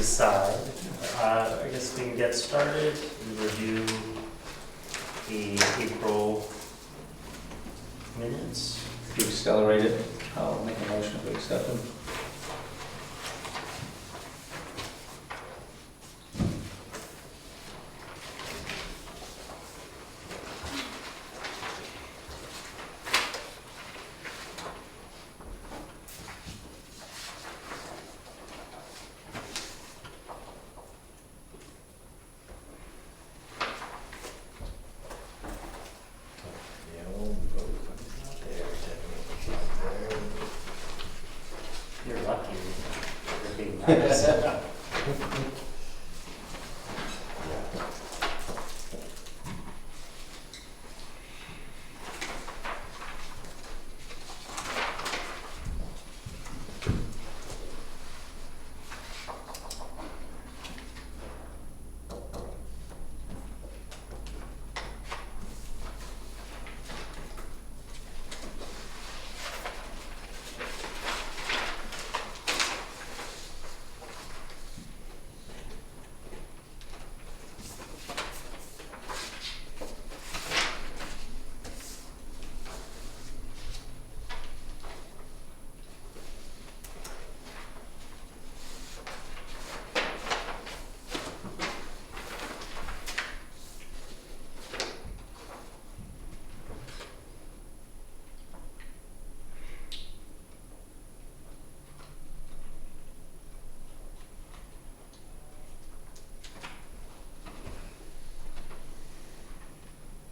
decide. I guess we can get started and review the April minutes. If you accelerate it, I'll make a motion to accept them. You're lucky. You're being nice.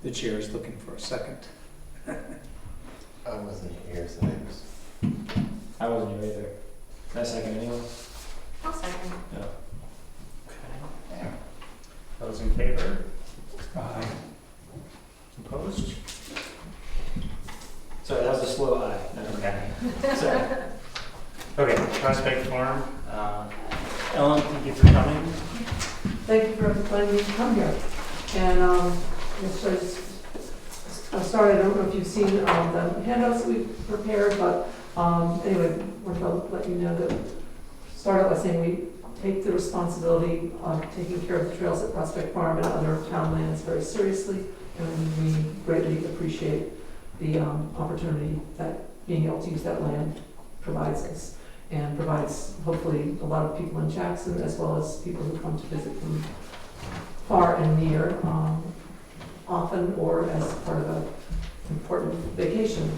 The chair is looking for a second. I wasn't here, so I was. I wasn't here either. Can I second anyone? I'll second. No. Okay. Those in favor? Aye. Opposed? Sorry, that was a slow aye. Okay. So, okay, Prospect Farm. Ellen, thank you for coming. Thank you for letting me come here. And sorry, I don't know if you've seen the handouts that we prepared, but anyway, we're going to let you know that, start out by saying we take the responsibility of taking care of the trails at Prospect Farm and other town lands very seriously, and we greatly appreciate the opportunity that being able to use that land provides us, and provides hopefully a lot of people in Jackson as well as people who come to visit from far and near, often or as part of an important vacation.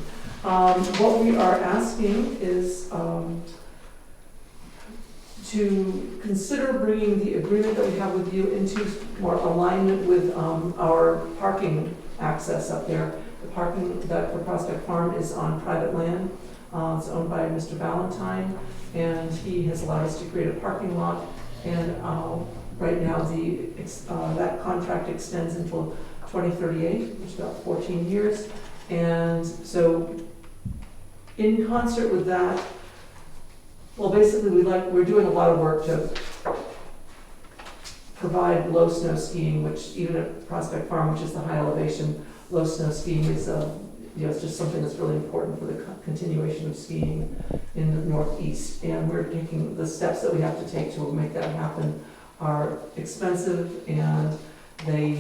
What we are asking is to consider bringing the agreement that we have with you into more alignment with our parking access up there. The parking that for Prospect Farm is on private land. It's owned by Mr. Valentine, and he has allowed us to create a parking lot. And right now, that contract extends until 2038, which is about 14 years. And so, in concert with that, well, basically, we're doing a lot of work to provide low snow skiing, which even at Prospect Farm, which is the high elevation, low snow skiing is it's just something that's really important for the continuation of skiing in the Northeast. And we're taking the steps that we have to take to make that happen are expensive, and they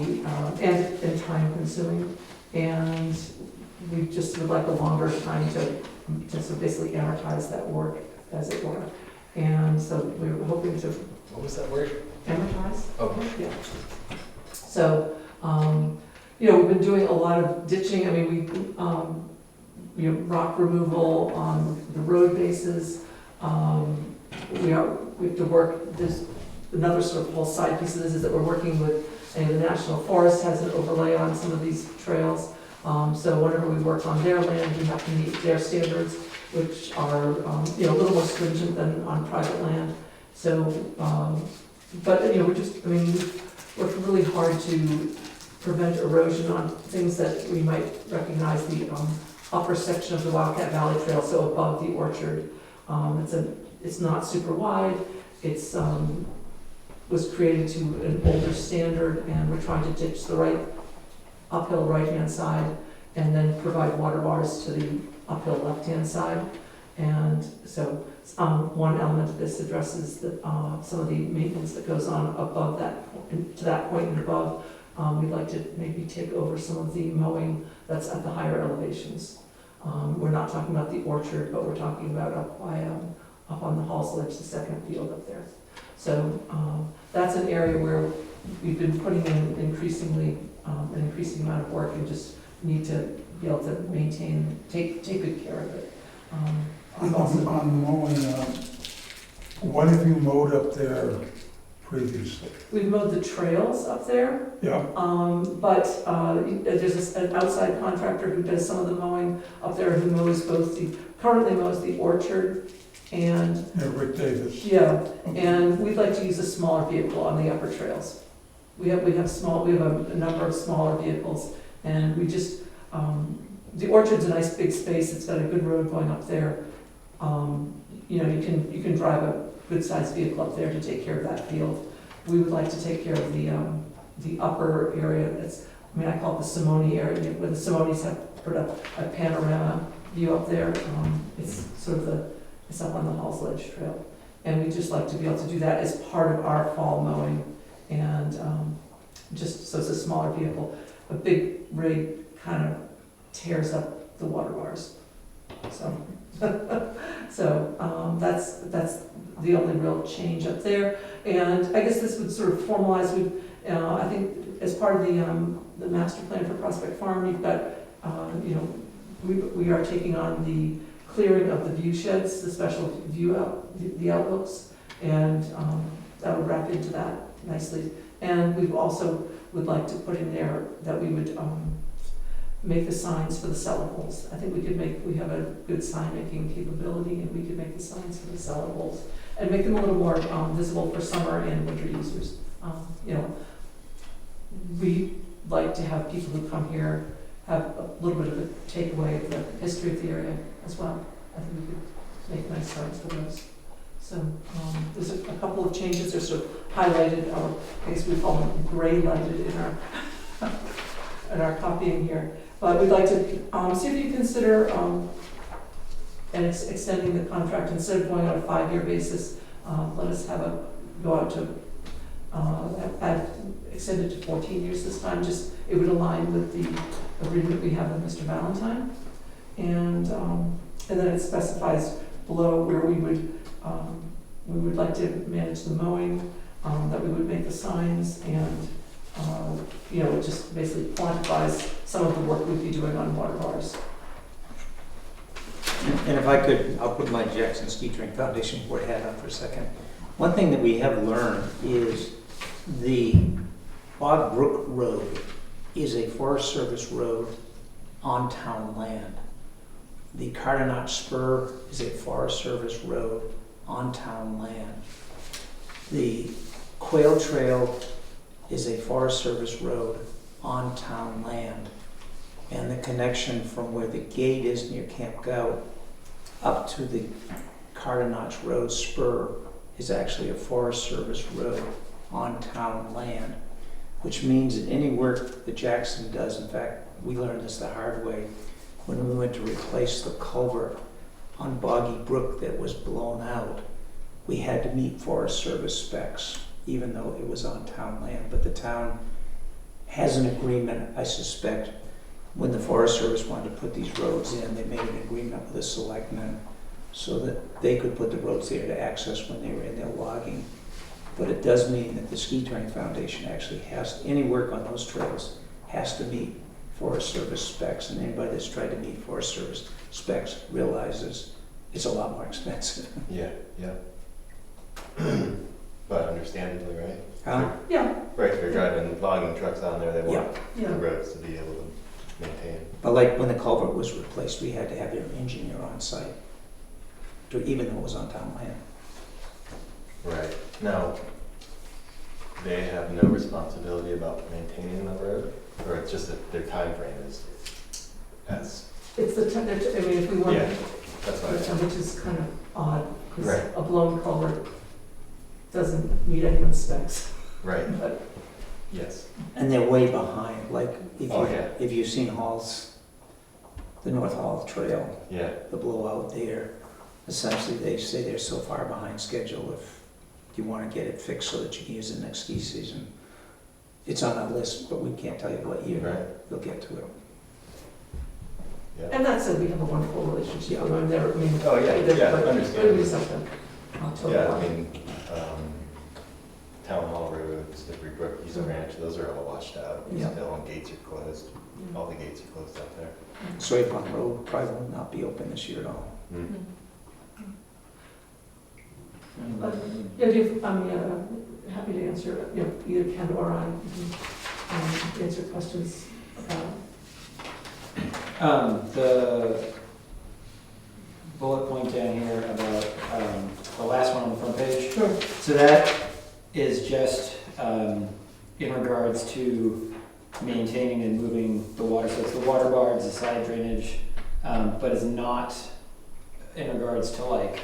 and time consuming, and we just would like a longer time to so basically amortize that work, as it were. And so we were hoping to What was that word? amortize. Okay. Yeah. So, we've been doing a lot of ditching. I mean, rock removal on the road bases. We have to work this. Another sort of whole side piece of this is that we're working with, the National Forest has an overlay on some of these trails. So whenever we work on their land, we have to meet their standards, which are, a little more stringent than on private land. So, but, we've worked really hard to prevent erosion on things that we might recognize, the upper section of the Wildcat Valley Trail, so above the orchard. It's not super wide. It's was created to an older standard, and we're trying to ditch the right uphill right-hand side and then provide water bars to the uphill left-hand side. And so One element of this addresses some of the maintenance that goes on above that, to that point and above. We'd like to maybe take over some of the mowing that's at the higher elevations. We're not talking about the orchard, but we're talking about up on the Halls Ledge, the second field up there. So that's an area where we've been putting in an increasing amount of work and just need to be able to maintain, take good care of it. On the mowing, what have you mowed up there previously? We've mowed the trails up there, Yeah, but there's an outside contractor who does some of the mowing up there who currently mows the orchard and, yeah, Rick Davis. yeah, and we'd like to use a smaller vehicle on the upper trails. We have a number of smaller vehicles and we just, the orchard's a nice big space, it's got a good road going up there. You know, you can drive a good-sized vehicle up there to take care of that field. We would like to take care of the upper area, I call it the Simone area, where the Simones have put up a panorama view up there. It's it's up on the Halls Ledge Trail. And we'd just like to be able to do that as part of our fall mowing. And just, so it's a smaller vehicle. A big rig kind of tears up the water bars. So, that's the only real change up there. And I guess this would sort of formalize, I think as part of the master plan for Prospect Farm, you've got, we are taking on the clearing of the view sheds, the special view the outlooks, and that would wrap into that nicely. And we also would like to put in there that we would make the signs for the cellar holes. I think we have a good sign making capability, and we could make the signs for the cellar holes and make them a little more visible for summer and winter users. We like to have people who come here have a little bit of a takeaway of the history of the area as well. I think we could make nice signs for those. So there's a couple of changes. They're sort of highlighted, or I guess we call them gray lighted in our copying here. But we'd like to see if you consider extending the contract instead of going on a 5-year basis. Let us go out to extend it to 14 years this time. Just it would align with the agreement we have with Mr. Valentine, and then it specifies below where we would like to manage the mowing, that we would make the signs, and it just basically quantifies some of the work we'd be doing on water bars. And if I could, I'll put my Jackson Ski Touring Foundation board hat on for a second. One thing that we have learned is the Bog Brook Road is a Forest Service road on town land. The Carter Notch Spur is a Forest Service road on town land. The Quail Trail is a Forest Service road on town land. And the connection from where the gate is near Camp Gout up to the Carter Notch Road Spur is actually a Forest Service road on town land, which means that any work that Jackson does, in fact, we learned this the hard way when we went to replace the culvert on Boggy Brook that was blown out. We had to meet Forest Service specs, even though it was on town land. But the town has an agreement, I suspect, when the Forest Service wanted to put these roads in, they made an agreement with the selectmen so that they could put the roads there to access when they were in their logging. But it does mean that the Ski Touring Foundation actually any work on those trails has to meet Forest Service specs, and anybody that's tried to meet Forest Service specs realizes it's a lot more expensive. Yeah. But understandably, right? Yeah. Right, if you're driving logging trucks on there, they want Yeah. the roads to be able to maintain. But like when the culvert was replaced, we had to have their engineer on site, even though it was on town land. Right. Now, they have no responsibility about maintaining the road, or it's just that their time frame is as, It's if we want, Yeah, that's what I which is kind of odd, because Right. a blown culvert doesn't meet anyone's specs. right, But yes. And they're way behind, like Oh, yeah. if you've seen the North Hall Trail, Yeah, the blowout there, essentially, they say they're so far behind schedule, if you want to get it fixed so that you can use it next ski season. It's on our list, but we can't tell you what year Right. they'll get to it. Yeah. And that said, we have a wonderful relationship with them. They're, I mean, Oh, yeah, they're- yeah, but understand. it would be something. I'll tell you Yeah, what. I mean, Town Hall Road, Slippery Brook, East Ranch, those are all washed out. Yeah. Still, gates are closed. Yeah. All the gates are closed out there. Sawyer Pond Road probably will not be open this year at all. Mm. Yeah, I'm happy to answer, either Ken or I, answer questions about. The bullet point down here about the last one on the front page. Sure. So that is just in regards to maintaining and moving the water. So it's the water bars, the side drainage, but it's not in regards to like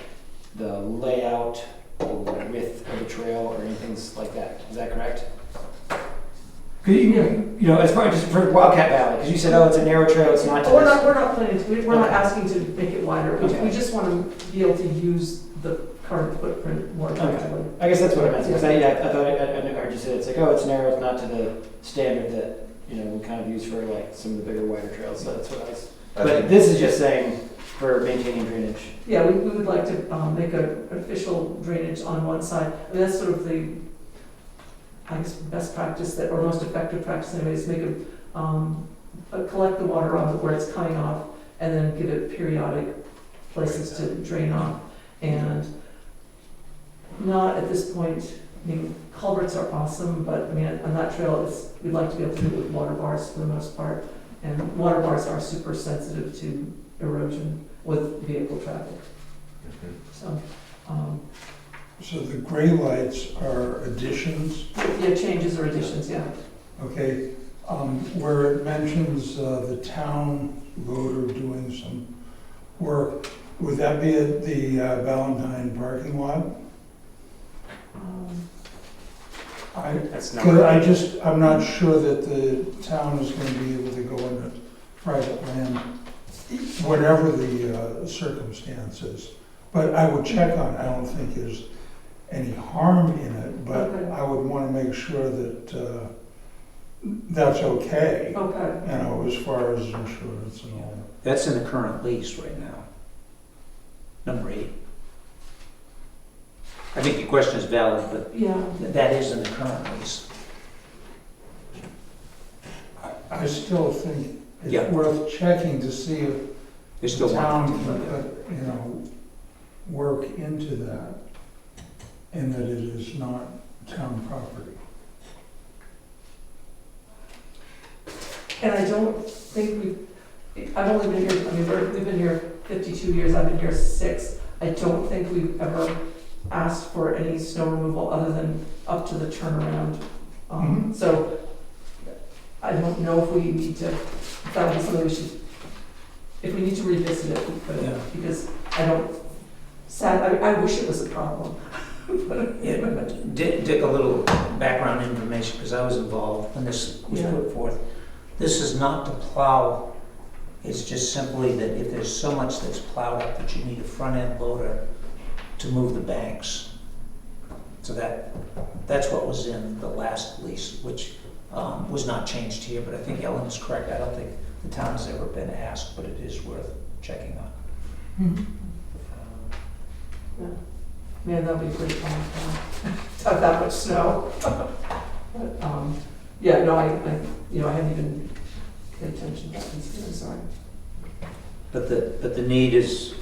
the layout or width of the trail or anything like that. Is that correct? 'Cause you know, as far as just for Wildcat Valley, because you said, oh, it's a narrow trail, it's not to But we're this. not planning to, we're not Okay. asking to make it wider. Okay. We just want to be able to use the current footprint more effectively. I guess that's what I meant. Because I thought I heard you say it's like, oh, it's narrow, it's not to the standard that we kind of use for like some of the bigger, wider trails. So that's what I was. I But think- this is just saying for maintaining drainage. Yeah, we would like to make an official drainage on one side. I mean, that's sort of the, I guess, best practice that, or most effective practice anyways, make collect the water on where it's coming off and then give it periodic places to drain off. And not at this point, I mean, culverts are awesome, but I mean, on that trail, we'd like to be able to do it with water bars for the most part. And water bars are super sensitive to erosion with vehicle traffic, Mhm. so, So the gray lights are additions, yeah, changes or additions, yeah. okay? Where it mentions the town loader doing some work, would that be at the Valentine parking lot? That's not. Because I'm not sure that the town is gonna be able to go into private land, whatever the circumstances. But I would check on it, I don't think there's any harm in it, but Okay. I would wanna make sure that that's okay, Okay, as far as insurance and all. That's in the current lease right now. Number 8. I think your question is valid, but yeah, that is in the current lease. I still think Yeah. it's worth checking to see if They the still town want can to. put, work into that, and that it is not town property. and I don't think I've only been here, I mean, we've been here 52 years, I've been here 6. I don't think we've ever asked for any snow removal other than up to the turnaround. Mhm. So I don't know if we need to, if that would be something we should, if we need to revisit it, we could, Yeah. because I wish it was a problem. Yeah, Dick, a little background information, because I was involved when this was Yeah. put forth. This is not to plow, it's just simply that if there's so much that's plowed up that you need a front-end loader to move the banks. So that's what was in the last lease, which was not changed here, but I think Ellen is correct. I don't think the town has ever been asked, but it is worth checking on. Yeah. Man, that'd be pretty fun to have that much snow. But, yeah, no, I hadn't even paid attention to that, I'm sorry. But the need is,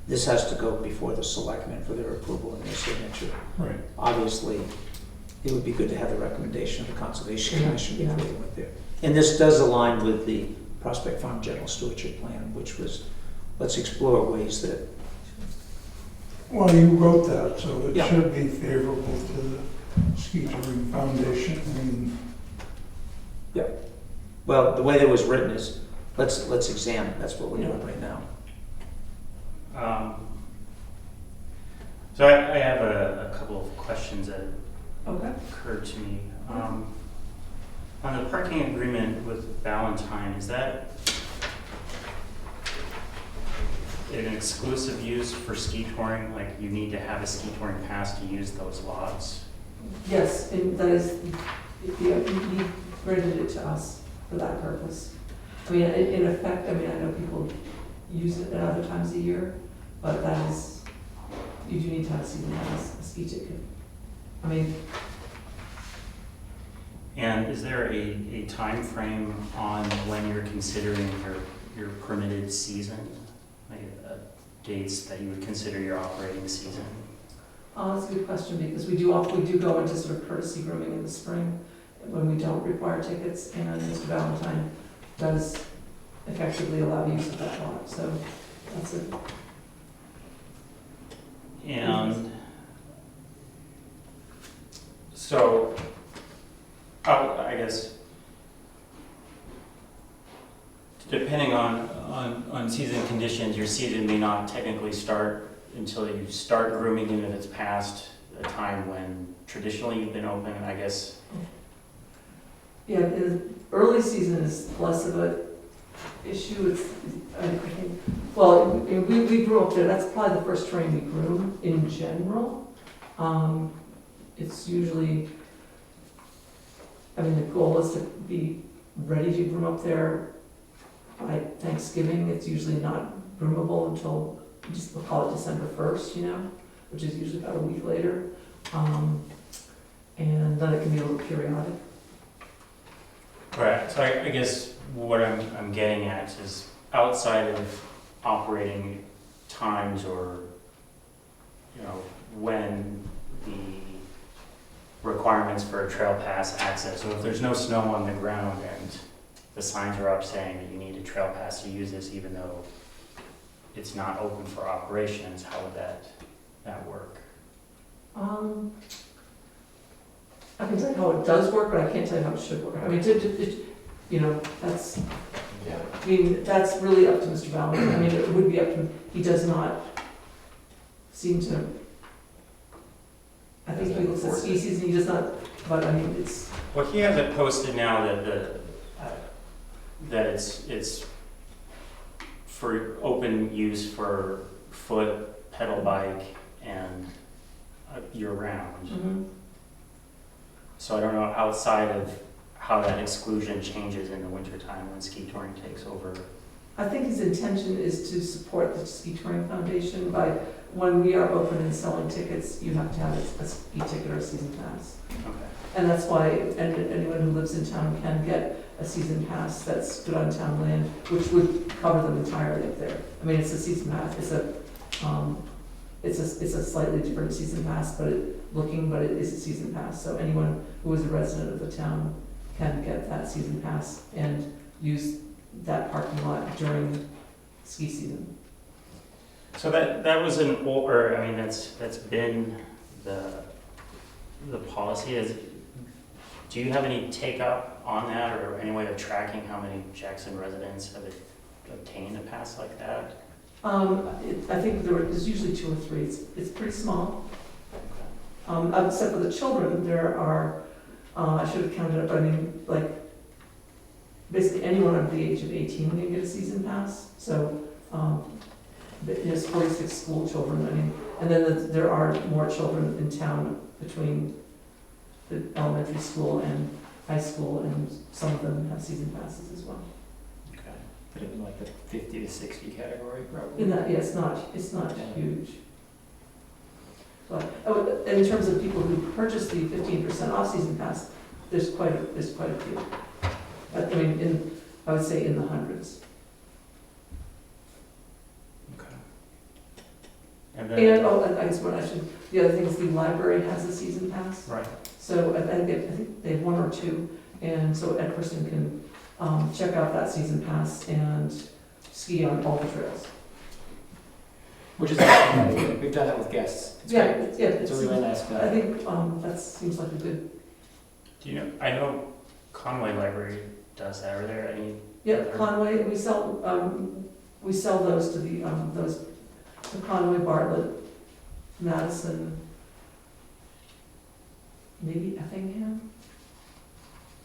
this has to go before the selectmen for their approval and their signature. Right. Obviously, it would be good to have the recommendation of the Conservation Yeah, Commission yeah. before they went there. And this does align with the Prospect Farm General Stewardship Plan, which was, let's explore ways that, Well, you wrote that, so it Yeah. should be favorable to the Ski Touring Foundation, and well, the way that it was written is, let's examine, that's what we're doing right now. So I have a couple of questions that Okay. occurred to me. On the parking agreement with Valentine, is that an exclusive use for ski touring? Like you need to have a ski touring pass to use those lots? Yes, and that is, yeah, he granted it to us for that purpose. I mean, in effect, I mean, I know people use it at other times a year, but that is, you do need to have a season pass, a ski ticket. I mean, And is there a time frame on when you're considering your permitted season? Like dates that you would consider your operating season? that's a good question, because we do go into sort of courtesy grooming in the spring when we don't require tickets, and Mr. Valentine does effectively allow use of that lot, so that's it. And so, I guess, depending on season conditions, your season may not technically start until you start grooming, and if it's past a time when traditionally you've been open, I guess. Yeah, the early season is less of a issue, it's, I think, well, we grew up there, that's probably the first terrain we groom in general. It's usually, I mean, the goal is to be ready to groom up there by Thanksgiving. It's usually not groomable until, just we'll call it December 1st, you know, which is usually about a week later. And then it can be a little periodic. Right, so I guess what I'm getting at is outside of operating times or, you know, when the requirements for a trail pass access, so if there's no snow on the ground and the signs are up saying that you need a trail pass to use this even though it's not open for operations, how would that work? I can tell you how it does work, but I can't tell you how it should work. I mean, you know, that's, Yeah. I mean, that's really up to Mr. Valentine. I mean, it would be up to him. He does not seem to, I think he looks at ski season, he does not, but I mean, it's, Well, he has it posted now that it's for open use for foot, pedal bike, and year round. mhm. So I don't know outside of how that exclusion changes in the wintertime when ski touring takes over. I think his intention is to support the Ski Touring Foundation by, when we are open and selling tickets, you have to have a ski ticket or a season pass. Okay. And that's why anyone who lives in town can get a season pass that's good on town land, which would cover them entirely up there. I mean, it's a season pass, it's a slightly different season pass, but it is a season pass. So anyone who is a resident of the town can get that season pass and use that parking lot during ski season. So that was an old, or I mean, that's been the policy. Do you have any take up on that or any way of tracking how many Jackson residents have obtained a pass like that? I think there's usually 2 or 3. It's pretty small. Except for the children, there are, I should have counted up, but I mean, like, basically anyone under the age of 18 can get a season pass. So, there's 46 school children, I mean, and then there are more children in town between the elementary school and high school, and some of them have season passes as well. Okay. But it was like the 50 to 60 category probably. In that, yeah, it's not Yeah. huge. But, in terms of people who purchase the 15% off season pass, there's quite a few. I mean, I would say in the hundreds. Okay. And And, then, I guess the other thing is the library has a season pass. right. So I think they have 1 or 2, and so a person can check out that season pass and ski on all the trails. Which is actually really good. We've done that with guests. It's Yeah, great. yeah. It's a really nice I think that seems like a good, Do you know? I know Conway Library does that. Are there any? yeah, Conway, we sell those to the, to Conway, Bartlett, Madison, maybe Effingham.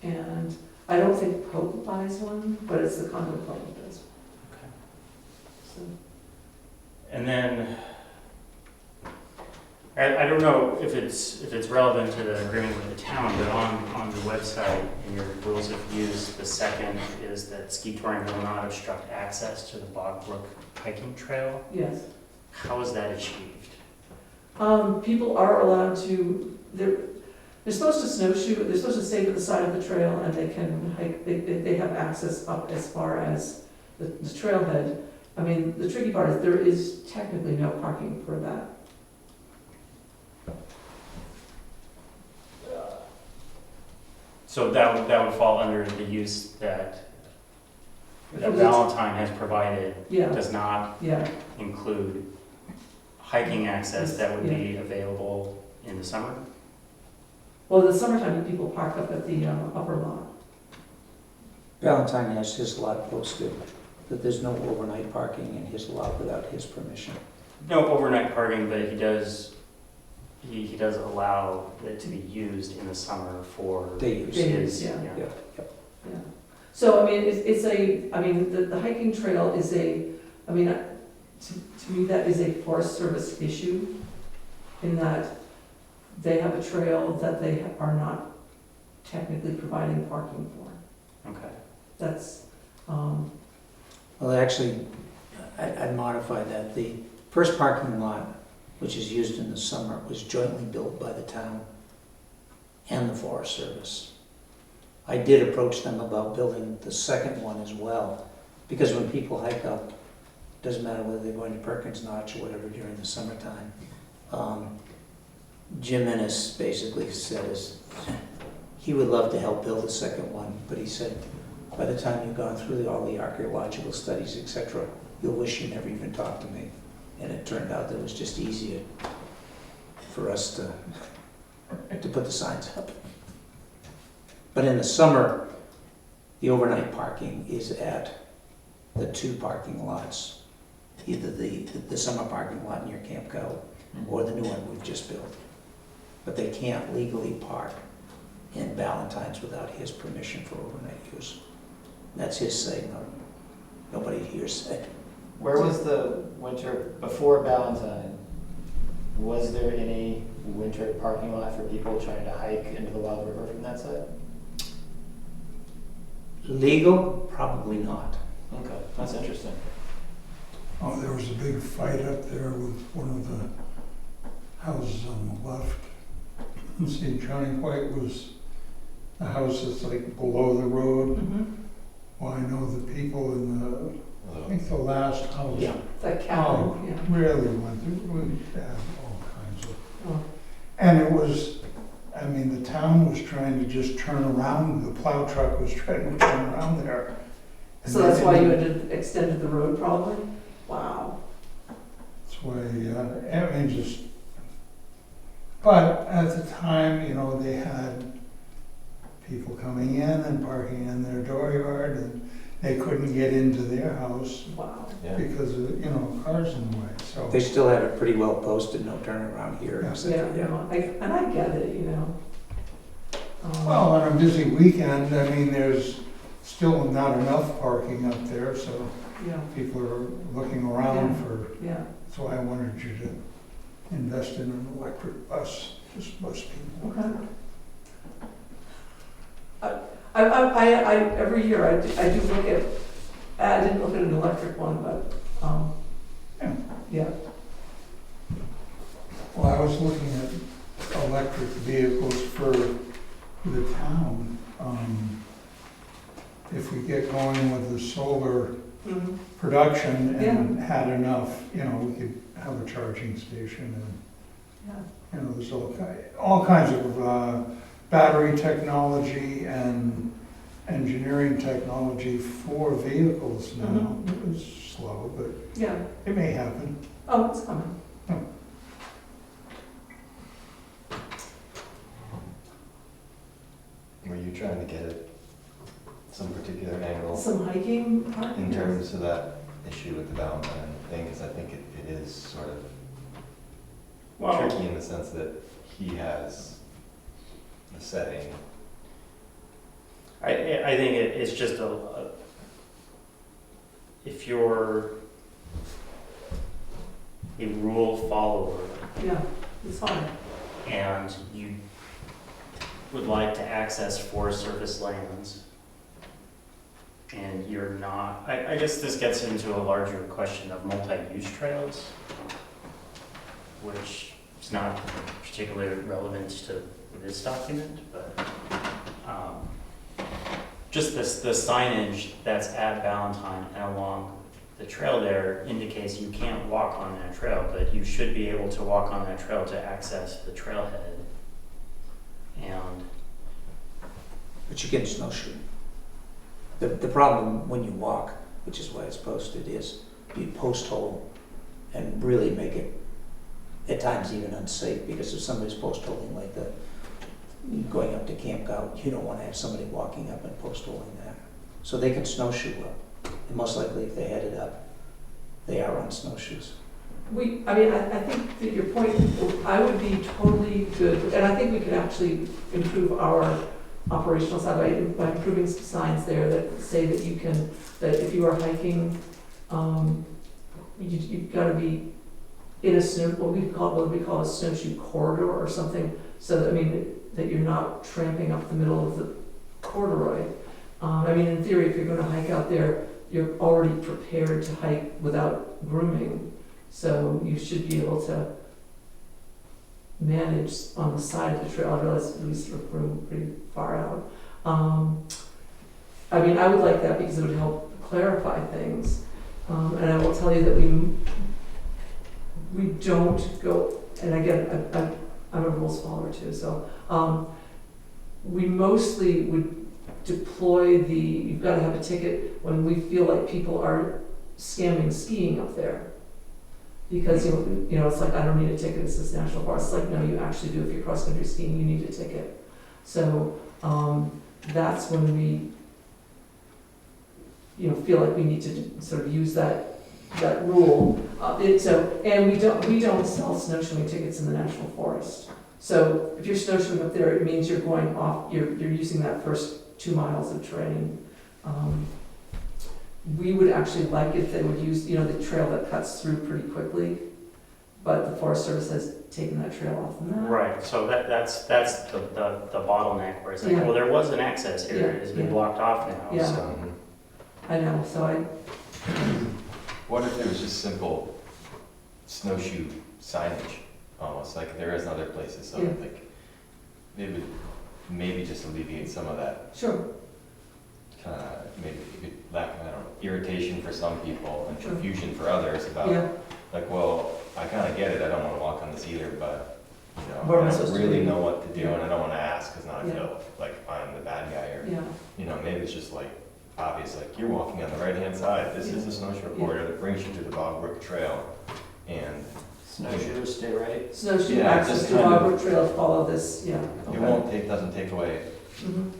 And I don't think Pope buys one, but it's the Conway Club that does. Okay. So, And then, I don't know if it's relevant to the agreement with the town, but on the website, in your rules of use, the second is that ski touring will not obstruct access to the Bog Brook hiking trail. Yes. How is that achieved? People are allowed to, they're supposed to snowshoe, they're supposed to stay to the side of the trail and they can hike, they have access up as far as the trailhead. I mean, the tricky part is there is technically no parking for that. So that would fall under the use that Valentine has provided, Yeah, does not yeah, include hiking access that would be available in the summer? well, in the summertime, people park up at the upper lot. Valentine has his lot posted, that there's no overnight parking in his lot without his permission. No overnight parking, but he does allow it to be used in the summer for They use They it. use, yeah. Yeah, yep. Yeah. So, I mean, the hiking trail is to me, that is a Forest Service issue in that they have a trail that they are not technically providing parking for. Okay. That's, Well, actually, I'd modify that. The first parking lot, which is used in the summer, was jointly built by the town and the Forest Service. I did approach them about building the second one as well, because when people hike up, doesn't matter whether they're going to Perkins Notch or whatever during the summertime, Jim Ennis basically said he would love to help build a second one, but he said, by the time you've gone through all the archaeological studies, etc., you'll wish you never even talked to me. And it turned out that it was just easier for us to put the signs up. But in the summer, the overnight parking is at the two parking lots, either the summer parking lot near Camp Co. or the new one we've just built. But they can't legally park in Valentine's without his permission for overnight use. That's his say, nobody here's say. Where was the winter, before Valentine, was there any winter parking lot for people trying to hike into the Wild River from that side? Legal? Probably not. Okay, that's interesting. Oh, there was a big fight up there with one of the houses on the left. And see, Johnny White was the house that's like below the road. Well, I know the people in I think the last house Yeah. that cabin, yeah. really went through, really had all kinds of. Oh. And it was, I mean, the town was trying to just turn around, the plow truck was trying to turn around there. And So that's they why you didn't- had extended the road probably? Wow. That's why, I mean, just, but at the time, you know, they had people coming in and parking in their dooryard, and they couldn't get into their house Wow. Yeah. because of, you know, cars in the way, so. They still have it pretty well posted, no turning around here, Yeah. etc. Yeah, no, and I get it, you know. Well, on a busy weekend, I mean, there's still not enough parking up there, so Yeah, people are looking around Yeah. for, yeah. that's why I wanted you to invest in an electric bus, just bus people. Okay. Every year I do look at, I didn't look at an electric one, but, yeah. Well, I was looking at electric vehicles for the town. If we get going with the solar Mhm. production and had enough, you know, we could have a charging station and, Yeah. you know, there's all kinds of battery technology and engineering technology for vehicles now. Mhm. It was slow, but Yeah. it may happen. Oh, it's coming. Were you trying to get at some particular angle Some hiking park? in terms of that issue with the Valentine thing? Because I think it is sort of Well, tricky in the sense that he has the setting. I think it's just if you're a rule follower Yeah, it's fine. and you would like to access Forest Service lands, and you're not, I guess this gets into a larger question of multi-use trails, which is not particularly relevant to this document, but just the signage that's at Valentine and along the trail there indicates you can't walk on that trail, but you should be able to walk on that trail to access the trailhead. And But you can snowshoe. The problem when you walk, which is why it's posted, is you post hole and really make it at times even unsafe, because if somebody's post holing like that, going up to Camp Gout, you don't want to have somebody walking up and post holing there. So they can snowshoe up. And most likely if they headed up, they are on snowshoes. I think that your point, I would be totally good, and I think we could actually improve our operational side by improving some signs there that say that you can, that if you are hiking, you've got to be in a snow, what we call a snowshoe corridor or something, so that, that you're not tramping up the middle of the corduroy. In theory, if you're going to hike out there, you're already prepared to hike without grooming, so you should be able to manage on the side of the trail. I realize we sort of groom pretty far out. I would like that because it would help clarify things. And I will tell you that we don't go, and again, I'm a rules follower too, so we mostly would deploy you've got to have a ticket when we feel like people are scamming skiing up there. Because, it's like, I don't need a ticket, this is national forest. It's like, no, you actually do. If you're cross-country skiing, you need a ticket. So that's when we, feel like we need to sort of use that rule. And we don't sell snowshoeing tickets in the national forest. So if you're snowshoeing up there, it means you're going off, you're using that first 2 miles of terrain. We would actually like if they would use, the trail that cuts through pretty quickly, but the Forest Service has taken that trail off the map. right, so that's the bottleneck where it's like, Yeah. well, there was an access here, Yeah, it's been yeah. blocked off now, Yeah. so. I know, so What if there was just simple snowshoe signage, almost like there is in other places, so Yeah. like, it would maybe just alleviate some of that sure, maybe lack of, irritation for some people and Sure. confusion for others about, yeah, like, well, I kind of get it, I don't want to walk on this either, but, What am I I supposed don't to really do? know what to do, Yeah. and I don't want to ask, because now I Yeah. feel like I'm the bad guy, or, yeah, maybe it's just like, obvious, like, you're walking on the right-hand side, this is the snowshoe corridor that brings you to the Bog Brook Trail, and Snowshoers, stay right. snowshoe Yeah, access just to kind of- Bog Brook Trail, follow this, yeah. it doesn't take away Mhm.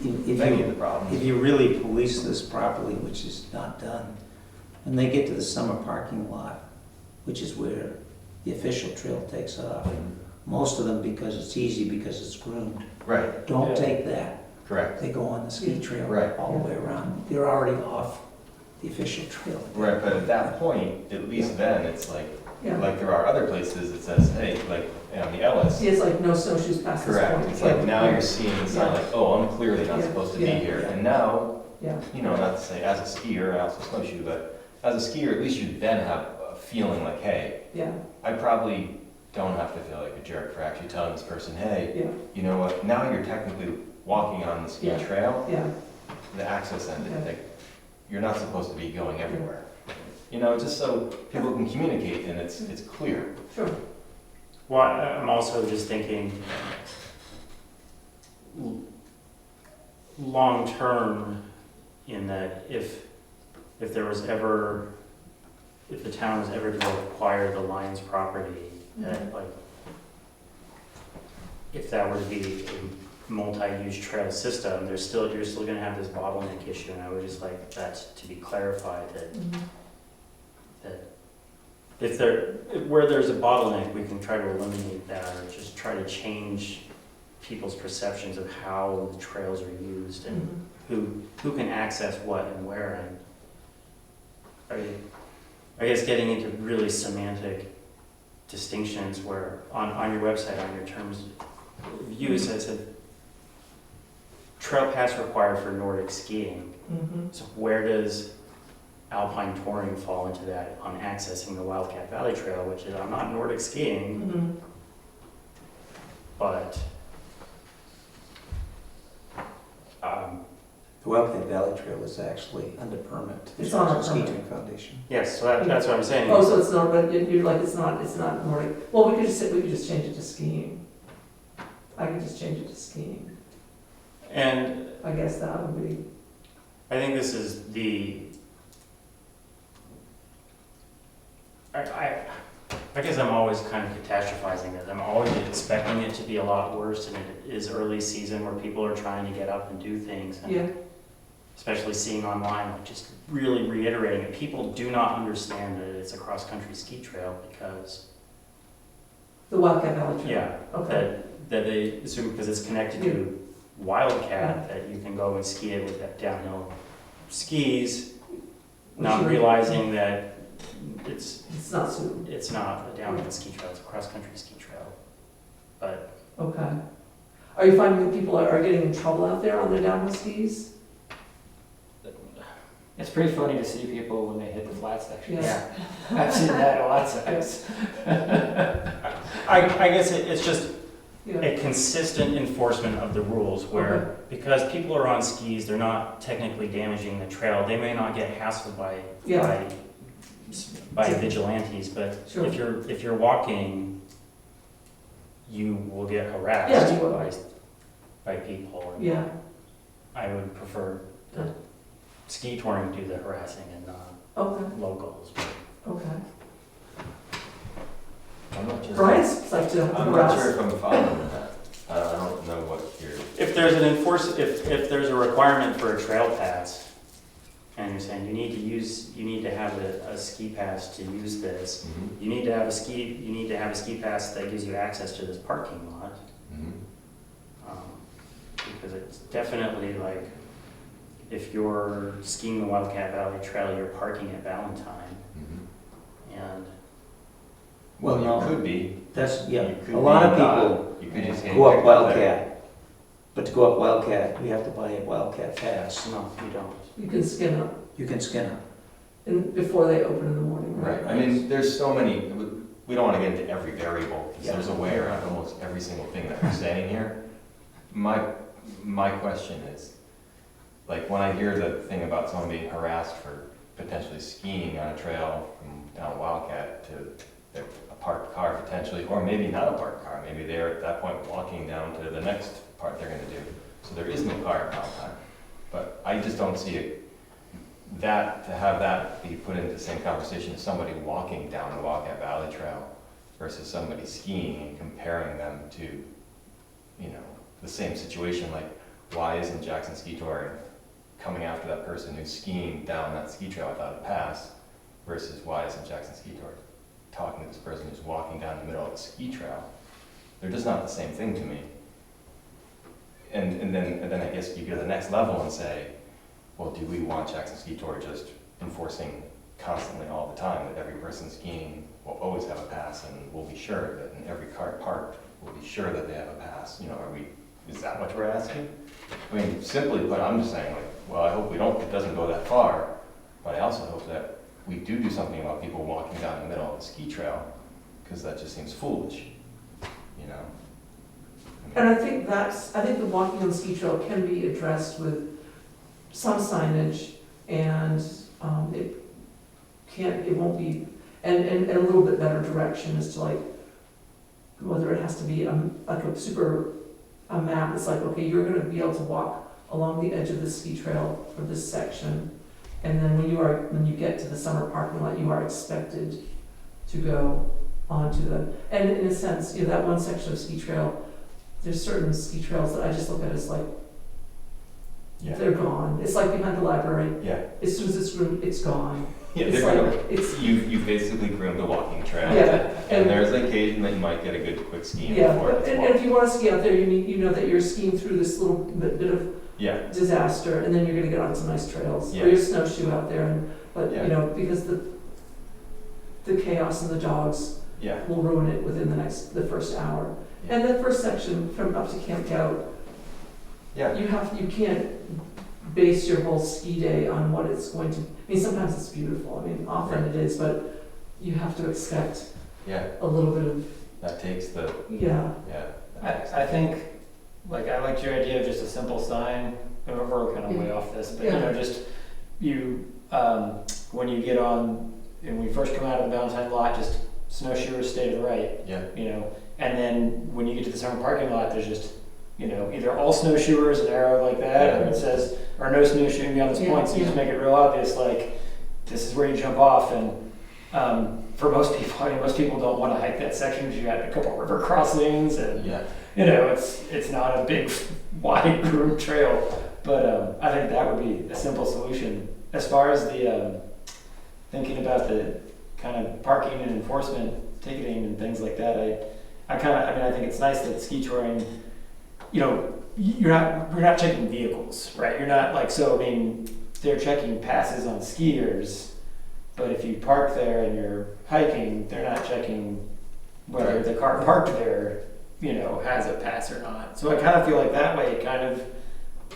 If many of you, the problems. if you really police this properly, which is not done, when they get to the summer parking lot, which is where the official trail takes off, most of them, because it's easy, because it's groomed, Right, don't Yeah. take that. correct, They go on the ski Yeah. trail Right. all the way around. They're already off the official trail. right, but at that point, at least then, it's like, Yeah, like there are other places that says, hey, like, on the Ellis, see, it's like no snowshoes past this point. correct, it's like now you're seeing, it's not Yeah. like, oh, I'm clearly not Yeah. supposed to be Yeah. here, Yeah. and now, Yeah, not to say as a skier, I also snowshoe, but as a skier, at least you then have a feeling like, hey, yeah, I probably don't have to feel like a jerk for actually telling this person, hey, yeah, you know what, now you're technically walking on the ski Yeah. trail, yeah, the access ended, Yeah. like, you're not supposed to be going everywhere. Just so people can communicate and it's clear. sure. Well, I'm also just thinking, long-term, in that if there was ever, if the town was ever to acquire the Lions property, that like, if that were to be a multi-use trail system, you're still gonna have this bottleneck issue, and I would just like that to be clarified, that if where there's a bottleneck, we can try to eliminate that, or just try to change people's perceptions of how the trails are used and Mhm. who can access what and where. And I mean, I guess getting into really semantic distinctions where on your website, on your terms of use, it said trail pass required for Nordic skiing. Mhm. So where does alpine touring fall into that on accessing the Wildcat Valley Trail, which is, I'm not Nordic skiing, Mhm. but The Wildcat Valley Trail is actually under permit to the It's on our Jackson Ski permit. Touring Foundation. yes, so that's what I'm saying. Oh, so it's not, but you're like, it's not Nordic, well, we could just change it to skiing. I could just change it to skiing, And I guess that would be, I think this is I guess I'm always kind of catastrophizing it. I'm always expecting it to be a lot worse than it is early season where people are trying to get up and do things. And yeah, especially seeing online, like just really reiterating it. People do not understand that it's a cross-country ski trail because, the Wildcat Valley Trail. yeah, Okay, that they assume because it's connected to Wildcat, that you can go and ski it with that downhill skis, not Sure. realizing that it's it's not not a downhill ski trail, it's a cross-country ski trail. But okay. Are you finding that people are getting in trouble out there on their downhill skis? It's pretty funny to see people when they hit the flat section. Yeah. I've seen that a lot of times. I guess it's just Yeah, a consistent enforcement of the rules where, because people are on skis, they're not technically damaging the trail. They may not get hassled Yeah. by vigilantes, but Sure. if you're walking, you will get harassed Yeah, you will. by people. And yeah, I would prefer Yeah. ski touring do the harassing and not okay, locals. okay. I'm not sure. Brian's like to I'm not sure harass. if I'm following that. I don't know what you're. If there's if there's a requirement for a trail pass, and you're saying you need to have a ski pass to use this, Mhm. you need to have a ski pass that gives you access to this parking lot. Mhm. Because it's definitely like, if you're skiing the Wildcat Valley Trail, you're parking at Valentine, Mhm. and Well, You no, could be. that's, yeah, You could a lot of be not. people You could just go up handpick there. Wildcat. But to go up Wildcat, you have to buy a Wildcat pass. no, you don't. You can skin up You can skin it. before they open in the morning, right? Right, I mean, there's so many, we don't want to get into every variable, because Yeah. there's a way around almost every single thing that we're saying here. My question is, like, when I hear the thing about someone being harassed for potentially skiing on a trail from down Wildcat to a parked car potentially, or maybe not a parked car, maybe they're at that point walking down to the next part they're gonna do. So there isn't a car at Valentine. But I just don't see it, to have that be put into the same conversation as somebody walking down the Wildcat Valley Trail versus somebody skiing and comparing them to, you know, the same situation, like, why isn't Jackson Ski Touring coming after that person who's skiing down that ski trail without a pass, versus why isn't Jackson Ski Touring talking to this person who's walking down the middle of the ski trail? They're just not the same thing to me. And then I guess you go to the next level and say, well, do we want Jackson Ski Tour just enforcing constantly all the time that every person skiing will always have a pass, and we'll be sure that in every car parked, we'll be sure that they have a pass? You know, is that what we're asking? I mean, simply put, I'm just saying, like, well, I hope it doesn't go that far, but I also hope that we do something about people walking down the middle of the ski trail, because that just seems foolish, you know? And I think the walking on the ski trail can be addressed with some signage, and it won't be, and a little bit better direction as to like, whether it has to be like a map that's like, okay, you're gonna be able to walk along the edge of the ski trail for this section, and then when you get to the summer parking lot, you are expected to go onto and in a sense, that one section of ski trail, there's certain ski trails that I just look at as like, Yeah. they're gone. It's like behind the library. Yeah. As soon as it's groomed, it's gone. Yeah, It's they're like, gonna, it's, you basically groomed a walking trail. yeah. And there's an occasion that you might get a good quick ski Yeah, before it's and walked. if you want to ski out there, you know that you're skiing through this little bit of Yeah, disaster, and then you're gonna get on some nice trails. Or Yeah. your snowshoe out there, but Yeah. because the chaos and the dogs Yeah. will ruin it within the first hour. And the first section from up to Camp Gout, Yeah. you can't base your whole ski day on what it's going to, I mean, sometimes it's beautiful, I mean, often it is, but you have to expect Yeah, a little bit of, that takes the, yeah. yeah. I think, like, I liked your idea of just a simple sign, we're kind of way off this, but, you know, just, when you get on, when we first come out of the Valentine lot, just snowshoers stay to the right, Yeah. you know, and then when you get to the summer parking lot, there's just, you know, either all snowshoers, an arrow like that, or it says, or no snowshoeing beyond this point, so you just make it real obvious, like, this is where you jump off, and, for most people, I mean, most people don't want to hike that section because you got a couple river crossings, and, Yeah. you know, it's not a big, wide groomed trail, but, I think that would be a simple solution. As far as the, thinking about the kind of parking and enforcement, ticketing and things like that, I think it's nice that ski touring, you know, you're not checking vehicles, right? You're not like, so, I mean, they're checking passes on skiers, but if you park there and you're hiking, they're not checking whether the car parked there, you know, has a pass or not. So I kind of feel like that way it kind of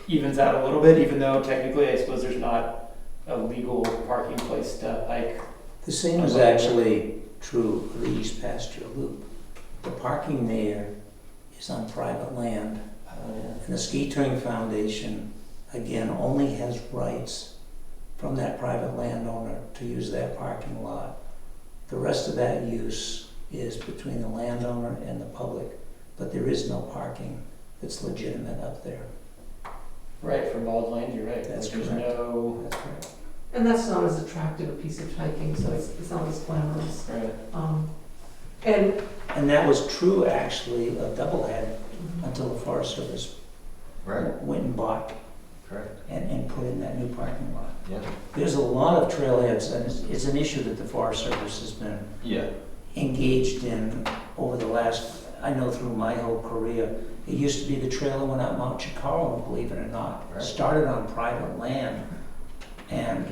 evens out a little bit, even though technically I suppose there's not a legal parking place to hike. The same is actually true of the East Pasture Loop. The parking there is on private land, and the Ski Touring Foundation, again, only has rights from that private landowner to use that parking lot. The rest of that use is between the landowner and the public, but there is no parking that's legitimate up there. Right, for Bald Lane, you're right. That's There's correct. no, That's correct. And that's not as attractive a piece of hiking, so it's not as glamorous. right. And, And that was true, actually, of Doublehead until the Forest Service Right. went and bought Correct. and put in that new parking lot. Yeah. There's a lot of trailheads, and it's an issue that the Forest Service has been Yeah. engaged in over the last, I know through my whole career. It used to be the trail that went up Mount Chicaro, believe it or not. Right. Started on private land, and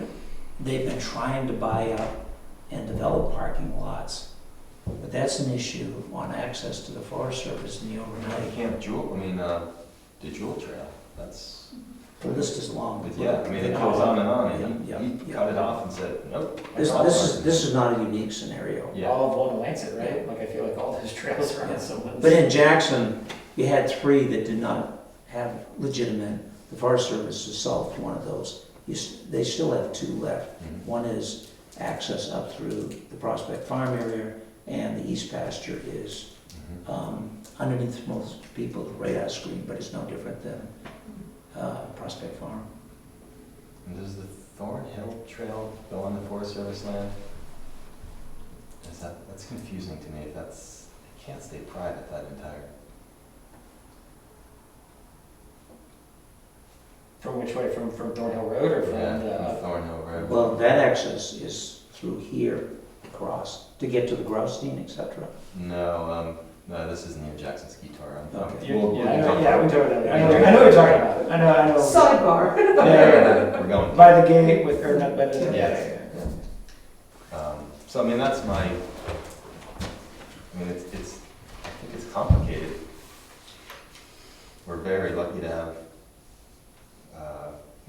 they've been trying to buy up and develop parking lots. But that's an issue on access to the Forest Service in the You overnight. can't Jewel, the Jewel Trail, that's, The list is long. but yeah, I mean, it goes on and on, and Yeah, he yeah. cut it off and said, nope. This is not a unique scenario. Yeah. All of One Lancet, right? Like, I feel like all those trails are on someone's. But in Jackson, you had 3 that did not have legitimate, the Forest Service has solved one of those. They still have 2 left. Mhm. One is access up through the Prospect Farm area, and the East Pasture is Mhm. underneath most people's radar screen, but it's no different than Prospect Farm. And does the Thornhill Trail go on the Forest Service land? That's confusing to me, it can't stay private, that entire. From which way? From Thornhill Road or from Yeah, the? from Thornhill Road. Well, that access is through here across to get to the Graustein, etc. No, this is near Jackson Ski Tour. Okay. Yeah, We'll I talk know, about we it. talked about that. I know what you're talking about. I know. sidebar. Yeah, We're going. by the gate with, or not by the. Yeah. So I mean, that's my, I mean, I think it's complicated. We're very lucky to have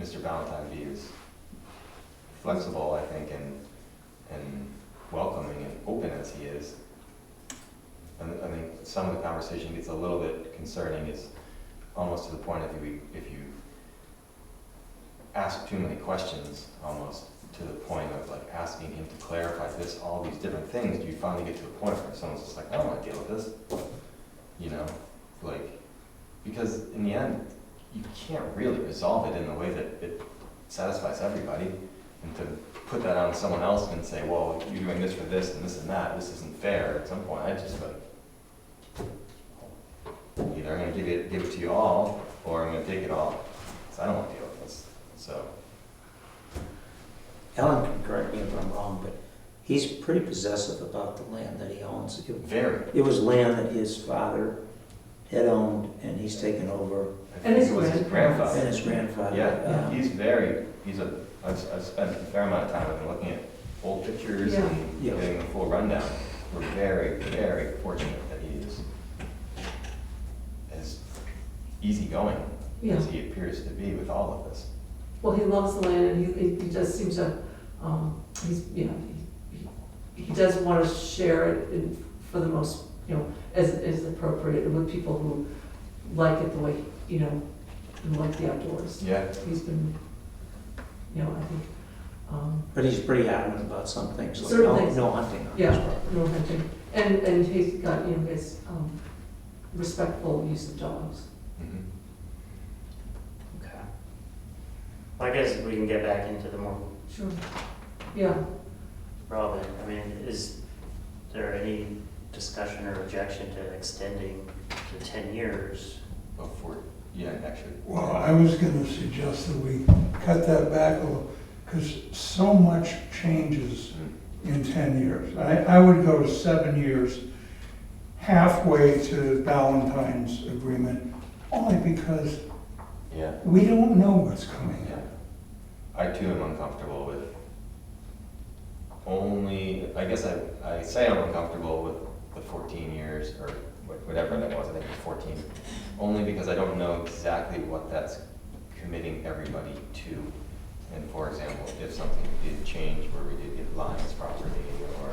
Mr. Valentine be as flexible, I think, and welcoming and open as he is. And I think some of the conversation gets a little bit concerning, is almost to the point if you ask too many questions, almost to the point of like asking him to clarify this, all these different things, do you finally get to a point where someone's just like, I don't want to deal with this, you know, like, because in the end, you can't really resolve it in the way that it satisfies everybody, and to put that on someone else and say, well, you're doing this for this and this and that, this isn't fair, at some point, I just like, either I'm gonna give it to you all, or I'm gonna take it all, so I don't want to deal with this, so. Ellen can correct me if I'm wrong, but he's pretty possessive about the land that he owns. Very. It was land that his father had owned, and he's taken over, I And think his it was his grandparents. and grandfather. his grandfather. Yeah, I've spent a fair amount of time, I've been looking at old pictures Yeah. and Yeah. getting a full rundown. We're very, very fortunate that he is as easygoing Yeah. as he appears to be with all of this. Well, he loves the land, and he does seem to, he's, he does want to share it for the most, as appropriate with people who like it the way, who like the outdoors. Yeah, He's been, I think, But he's pretty adamant about some things, like Certain things. no hunting on his yeah, property. no hunting. And he's got, his respectful use of dogs. mhm. Okay. Well, I guess we can get back into the more Sure. Yeah. relevant. I mean, is there any discussion or objection to extending to 10 years? Before, yeah, actually. Well, I was gonna suggest that we cut that back a little, because so much changes Mm. in 10 years. I would go to 7 years, halfway to Valentine's agreement, only because Yeah, we don't know what's coming yeah. up. I too am uncomfortable with I guess I say I'm uncomfortable with the 14 years or whatever that was, I think it was 14. Only because I don't know exactly what that's committing everybody to. And for example, if something did change where we did get Lions property or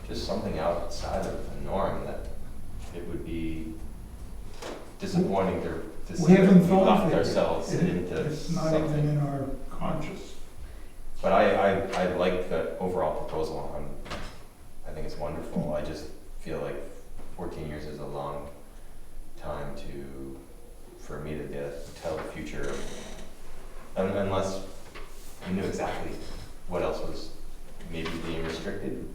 just something outside of the norm, that it would be disappointing to see We that haven't we thought locked of it. ourselves into It's not even something. in our conscious. But I like the overall proposal. I think it's wonderful. I just feel like 14 years is a long time for me to tell the future of, unless we knew exactly what else was maybe being restricted.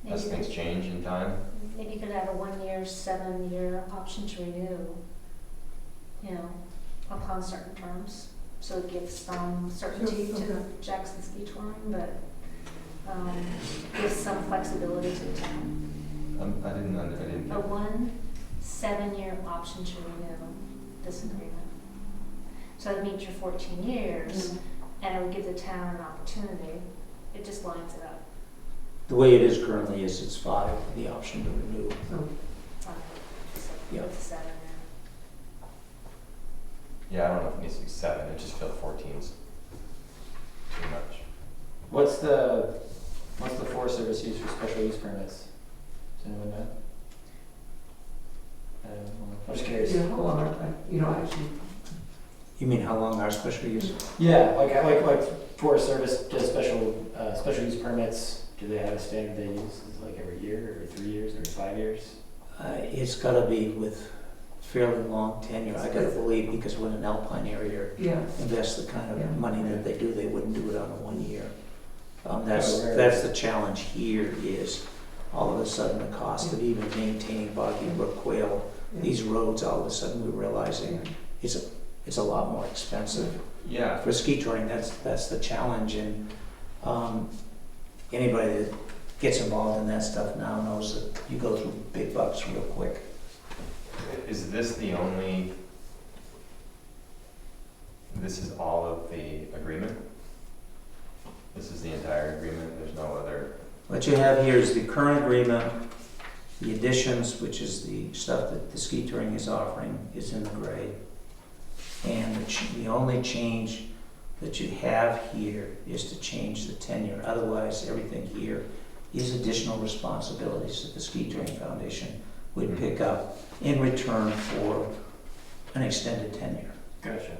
As Maybe- things change in time. Maybe you could have a 1-year, 7-year option to renew, upon certain terms. So it gives some certainty Sure, to okay. Jackson Ski Touring, but gives some flexibility to the town. I didn't. A 7-year option to renew this agreement. So it'd meet your 14 years, and it would give the town an opportunity. It just lines it up. The way it is currently is it's 5, the option to renew. So, Yeah. With 7 Yeah, I don't know if it needs to be 7. I just feel 14's too much. What's the Forest Service use for special use permits? Does anyone know? I'm just curious. yeah, how long actually, You mean how long our special use? Yeah, like Forest Service does special use permits. Do they have a standard they use? Is it like every year or 3 years or 5 years? It's gotta be with fairly long tenure, I gotta believe, because when an alpine area yeah. invests the kind Yeah. of money that they do, they wouldn't do it on a 1 year. Oh, right. That's the challenge here is all of a sudden the cost of even maintaining Boggy Brook Quail, Yeah. these roads, all of a sudden we're realizing it's a lot more expensive. Yeah, For ski touring, that's the challenge, and anybody that gets involved in that stuff now knows that you go through big bucks real quick. is this all of the agreement? This is the entire agreement, there's no other, What you have here is the current agreement, the additions, which is the stuff that the ski touring is offering, is in the gray. And the only change that you have here is to change the tenure. Otherwise, everything here is additional responsibilities that the Ski Touring Foundation would pick up in return for an extended tenure. Gotcha.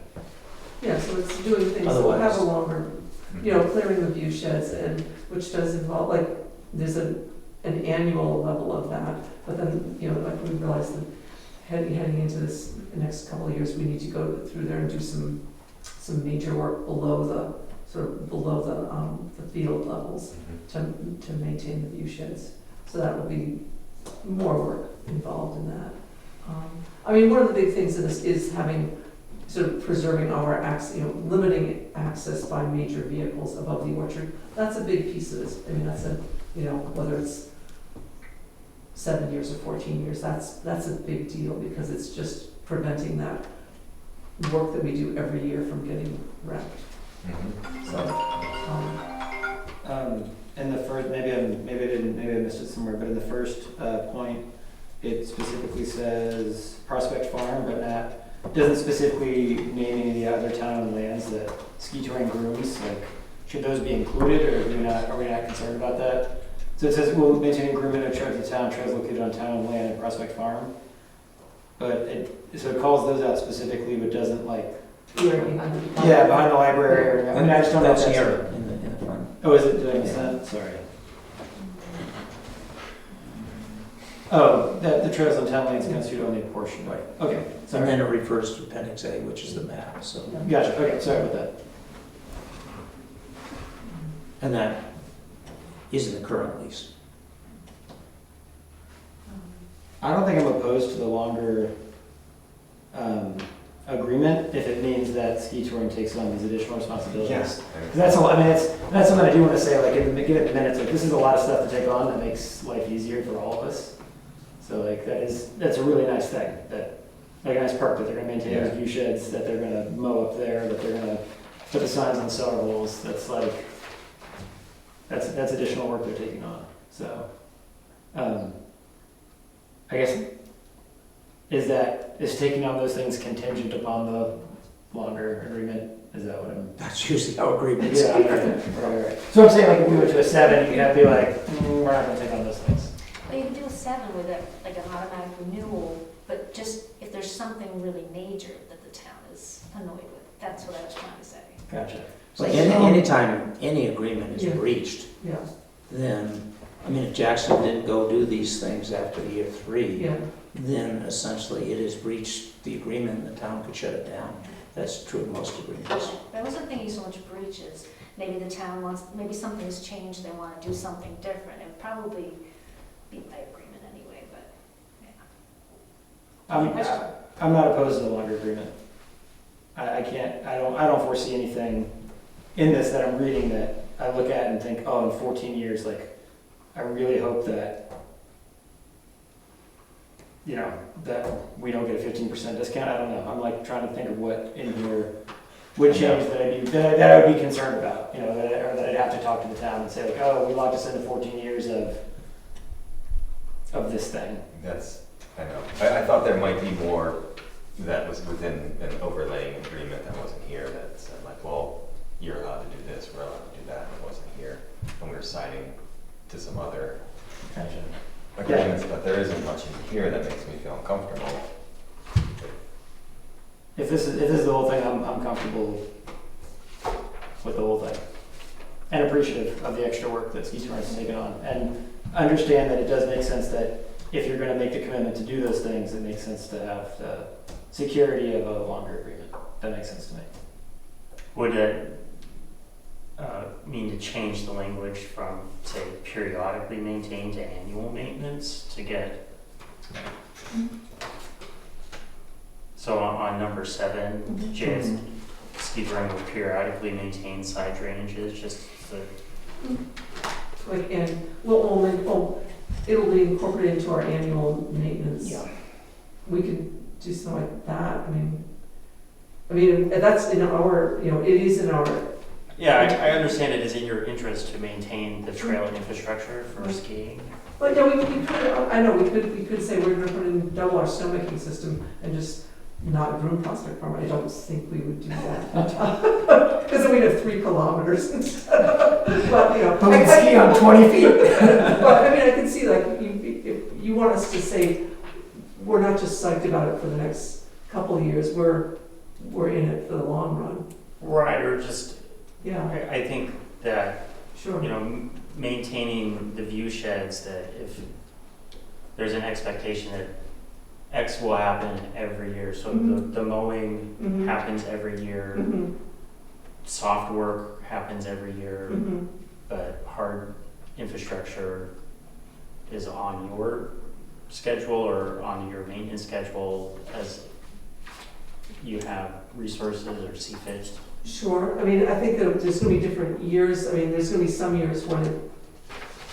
Yeah, so it's doing things that will have a Otherwise- longer, clearing the view sheds, and which does involve, there's an annual level of that, but then, we realize that heading into this next couple of years, we need to go through there and do some major work below the field levels to maintain the view sheds. So that will be more work involved in that. One of the big things in this is preserving our limiting access by major vehicles above the orchard. That's a big piece of this. Whether it's 7 years or 14 years, that's a big deal, because it's just preventing that work that we do every year from getting wrecked. Mhm. So, um, in the first, maybe I missed it somewhere, but in the first point, it specifically says Prospect Farm, but doesn't specifically name any of the other town lands that ski touring grooms, like, should those be included, or are we not concerned about that? So it says, we'll maintain grooming and charge the town trails located on town land and Prospect Farm. But so it calls those out specifically, but doesn't like, here behind the. yeah, behind the library, I mean, I just don't know if That's that's. here in the front. Oh, is it, did I miss that? Sorry. Oh, that the trails on town lands constitute only a portion. Right. Okay, And sorry. then it refers to Appendix A, which is the map, so. Gotcha, okay, sorry about that. And that is in the current lease. I don't think I'm opposed to the longer agreement if it means that ski touring takes on these additional responsibilities. Yes. 'Cause that's all, I mean, that's something I do want to say, like, give it the minutes, like, this is a lot of stuff to take on that makes life easier for all of us. So like, that's a really nice thing, that, like a nice perk, that they're gonna maintain those view sheds, that they're gonna mow up there, that they're gonna put the signs on cellar holes, that's like, that's additional work they're taking on, so. I guess, is taking on those things contingent upon the longer agreement? Is that what I'm? That's usually how agreements. Yeah, right. So I'm saying, like, if we went to a 7, you could be like, we're not gonna take on those things. Well, you can do a 7 with like an automatic renewal, but just if there's something really major that the town is annoyed with, that's what I was trying to say. Gotcha. So anytime any agreement is Yeah. breached, Yeah, then, I mean, if Jackson didn't go do these things after year 3, yeah, then essentially it has breached the agreement and the town could shut it down. That's true of most agreements. I wasn't thinking so much breaches. Maybe the town wants, maybe something's changed, they want to do something different. It would probably be by agreement anyway, but, yeah. I'm not opposed to the longer agreement. I don't foresee anything in this that I'm reading that I look at and think, oh, in 14 years, like, I really hope that, that we don't get a 15% discount. I don't know. I'm like trying to think of what in here would change that I would be concerned about, or that I'd have to talk to the town and say like, oh, we locked us into 14 years of this thing. I know. I thought there might be more that was within an overlaying agreement that wasn't here that said like, well, you're allowed to do this, we're allowed to do that, and it wasn't here. And we were signing to some other Gotcha. agreements, but there isn't much in here that makes me feel uncomfortable. If this is the whole thing, I'm comfortable with the whole thing. And appreciative of the extra work that Ski Touring has taken on. And understand that it does make sense that if you're gonna make the commitment to do those things, it makes sense to have the security of a longer agreement. That makes sense to me. Would it mean to change the language from, say, periodically maintained to annual maintenance to get? So on number 7, JS ski touring will periodically maintain side drainages, just the, like, and it'll be incorporated into our annual maintenance. Yeah. We could do something like that, I mean, that's in our, it is in our, yeah, I understand it is in your interest to maintain the trail infrastructure for skiing. but yeah, we could, I know, we could say we're gonna put in double our snowmaking system and just not groom Prospect Farm. I don't think we would do that. Because then we'd have 3 kilometers instead of, but, But we'd ski on 20 feet. But I mean, I can see, like, if you want us to say, we're not just psyched about it for the next couple of years, we're in it for the long run. Right, or just, Yeah, I think that, sure. maintaining the view sheds, that if there's an expectation that X will happen every year, so the mowing Mhm. happens every year, Mhm. soft work happens every year, Mhm. but hard infrastructure is on your schedule or on your maintenance schedule as you have resources or see fit. Sure, I mean, I think that there's gonna be different years, I mean, there's gonna be some years when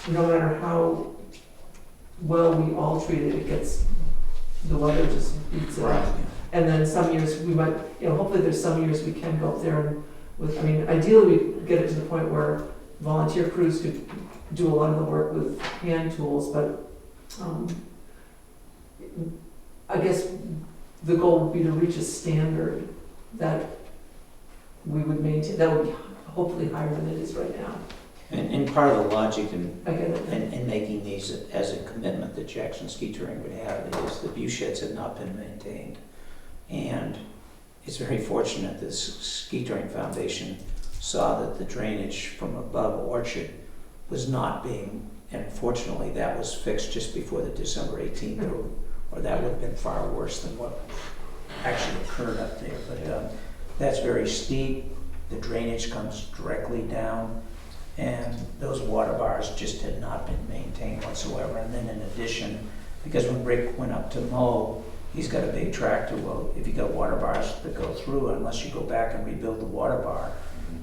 no matter how well we all treat it, it gets, the weather just beats it up. And then some years we might, hopefully there's some years we can go up there and with, I mean, ideally, we get it to the point where volunteer crews could do a lot of the work with hand tools, but, I guess the goal would be to reach a standard that we would maintain, that would be hopefully higher than it is right now. And part of the logic in I get it. and making these as a commitment that Jackson Ski Touring would have is the view sheds have not been maintained. And it's very fortunate this Ski Touring Foundation saw that the drainage from above Orchard was not being, and fortunately that was fixed just before the December 18th, or that would have been far worse than what actually occurred up there. But that's very steep, the drainage comes directly down, and those water bars just had not been maintained whatsoever. And then in addition, because when Rick went up to mow, he's got a big tractor. Well, if you got water bars that go through, unless you go back and rebuild the water bar,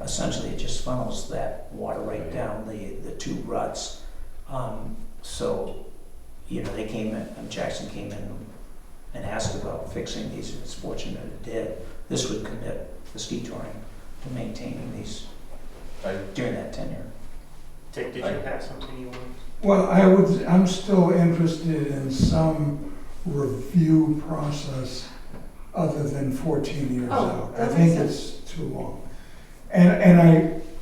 essentially it just funnels that water right down the two ruts. So, you know, they came in, Jackson came in and asked about fixing these. It's fortunate it did. This would commit the ski touring to maintaining these during that tenure. Dick, did you have something you wanted? Well, I'm still interested in some review process other than 14 years out. I that think makes it's too long. And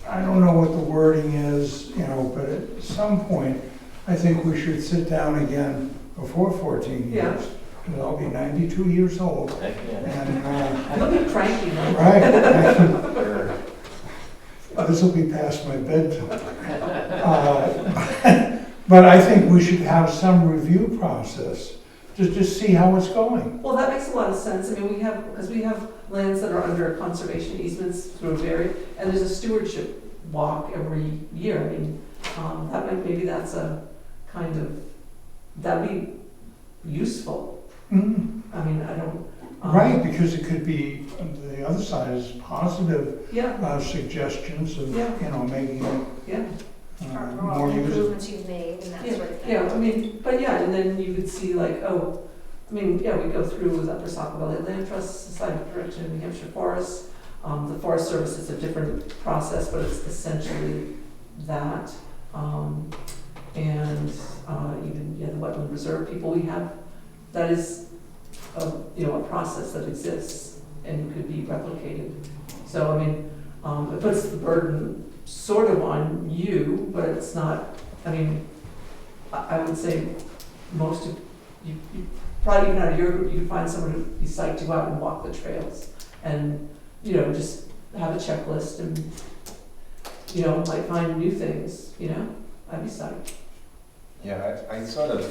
I don't know what the wording is, you know, but at some point, I think we should sit down again before 14 Yeah. years. Because I'll be 92 years old. Heck, yeah. And, You'll be cranky, though. right. Sure. This will be past my bedtime. But I think we should have some review process to just see how it's going. Well, that makes a lot of sense. I mean, because we have lands that are under conservation easements through and there's a stewardship walk every year. I mean, maybe that's a kind of, that'd be useful. Mm, I mean, I don't. right, because it could be, the other side is positive Yeah, suggestions of, Yeah. you know, making it yeah, Or all more the usable. improvements you've made and that yeah, sort of thing. yeah, I mean, but yeah, and then you could see like, oh, I mean, yeah, we go through with Upper Saco Valley Land Trust, Society of Protection of New Hampshire Forests. The Forest Service is a different process, but it's essentially that. And even, the Wetland Reserve people we have, that is a process that exists and could be replicated. So, I mean, it puts the burden sort of on you, but it's not, I mean, I would say most of, you probably even out of your group, you could find someone who'd be psyched to go out and walk the trails and, just have a checklist and, might find new things, I'd be psyched. Yeah, I sort of,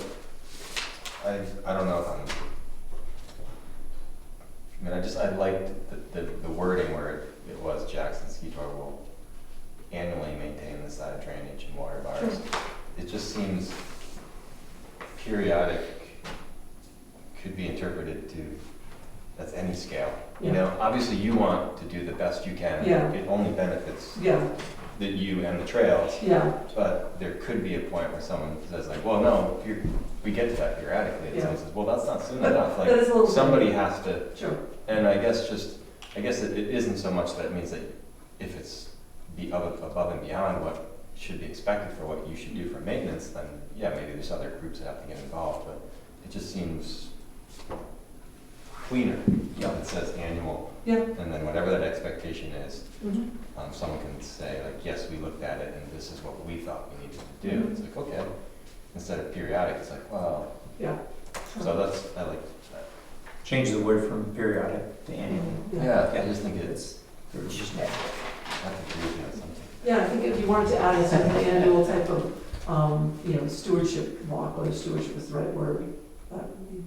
I don't know if I liked the wording where it was Jackson Ski Tour will annually maintain the side drainage and water bars. Sure. It just seems periodic could be interpreted to, that's any scale. You Yeah. know, obviously you want to do the best you can. Yeah. It only benefits Yeah, you and the trails. yeah, But there could be a point where someone says like, well, no, we get to that periodically. And Yeah. someone says, well, that's not soon But enough. that is a little Like, somebody has to, sure. and I guess it isn't so much that it means that if it's above and beyond what should be expected for what you should do for maintenance, then yeah, maybe there's other groups that have to get involved, but it just seems cleaner. Yeah. It says annual, Yeah. and then whatever that expectation is, Mhm. someone can say like, yes, we looked at it and this is what we thought we needed to do. Mhm. It's like, okay. Instead of periodic, it's like, well, Yeah. so I like that. Change the word from periodic to annual. Yeah, I just think it's, It's just I have to agree with you on something. Yeah, I think if you wanted to add a sort of annual type of, stewardship walk, whether stewardship is the right word, that would be.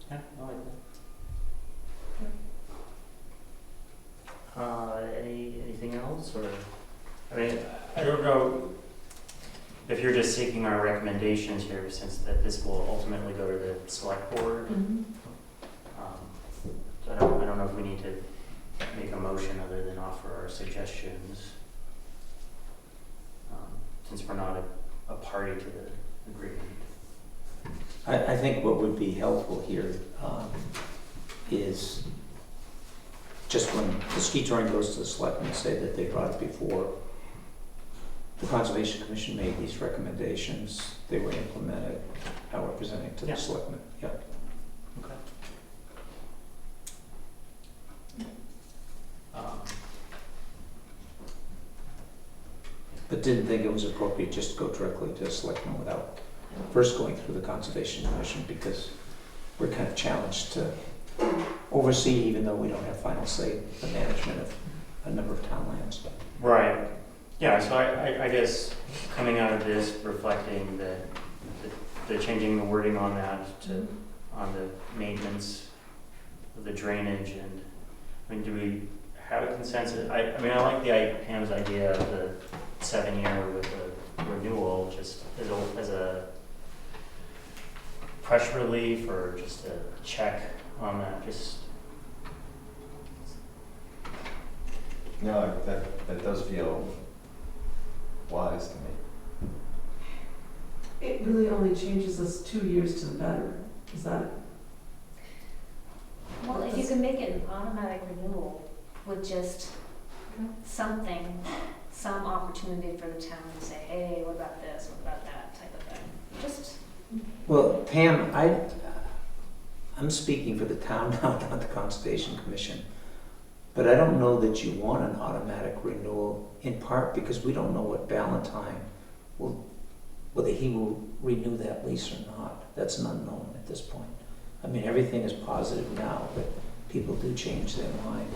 Yeah, I like that. Anything else, or, I mean, I don't know if you're just seeking our recommendations here, since that this will ultimately go to the select board. So I don't know if we need to make a motion other than offer our suggestions, since we're not a party to the agreement. I think what would be helpful here is just when the ski touring goes to the selectmen, say that they brought it before the Conservation Commission made these recommendations, they were implemented, how we're presenting to the Yeah. selectmen, yeah. Okay. Um, But didn't think it was appropriate just to go directly to the selectmen without first going through the Conservation Commission, because we're kind of challenged to oversee, even though we don't have final say, the management of a number of town lands. Right, yeah, so I guess coming out of this, reflecting the changing the wording on that to, on the maintenance of the drainage, and, I mean, do we have a consensus? I mean, I like Pam's idea of the 7-year with the renewal, just as a pressure relief, or just a check on that, just, No, that does feel wise to me. It really only changes us 2 years to the better, is that? Well, if you can make it an automatic renewal with just Okay. something, some opportunity for the town to say, hey, what about this, what about that, type of thing. Just, Well, Pam, I'm speaking for the town now, not the Conservation Commission. But I don't know that you want an automatic renewal, in part because we don't know what Valentine whether he will renew that lease or not. That's an unknown at this point. I mean, everything is positive now, but people do change their mind.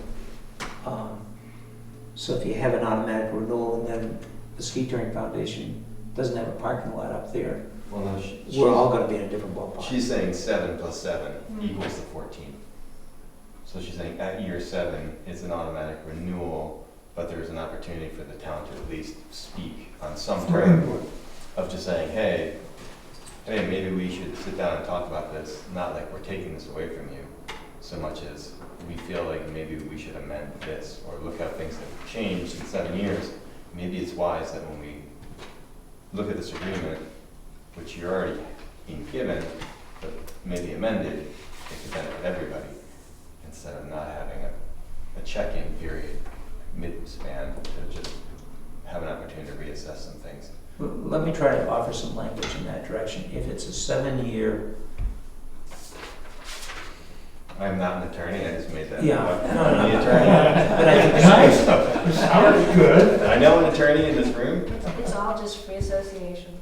So if you have an automatic renewal and then the Ski Touring Foundation doesn't have a parking lot up there, Well, no, we're all gonna be in a different ballpark. she's saying 7 plus 7 equals the 14. So she's saying at year 7, it's an automatic renewal, but there's an opportunity for the town to at least speak on some For term input. of just saying, hey, maybe we should sit down and talk about this, not like we're taking this away from you, so much as we feel like maybe we should amend this, or look how things have changed in 7 years. Maybe it's wise that when we look at this agreement, which you're already being given, but maybe amended, it could benefit everybody, instead of not having a check-in period mid-span to just have an opportunity to reassess some things. Let me try to offer some language in that direction. If it's a 7-year, I'm not an attorney, I just made that. Yeah, up. no, I'm no. the attorney. but I think Nice, it sounds good. I know an attorney in this room. it's all just free association.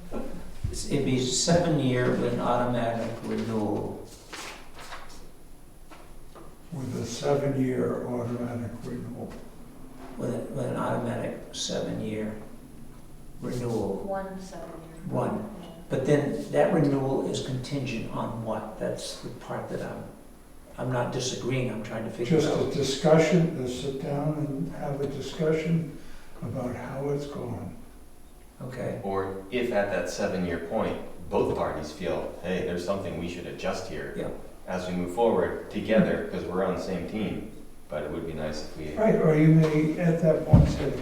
it'd be 7-year with an automatic renewal. With a 7-year automatic renewal. With an automatic 7-year renewal. 1 7-year. One. Yeah. But then that renewal is contingent on what? That's the part that I'm not disagreeing, I'm trying to figure Just a out. discussion, to sit down and have a discussion about how it's going. Okay, Or if at that 7-year point, both parties feel, hey, there's something we should adjust here yeah. as we move forward together, because we're on the same team. But it would be nice if we, Right, or you may at that point say,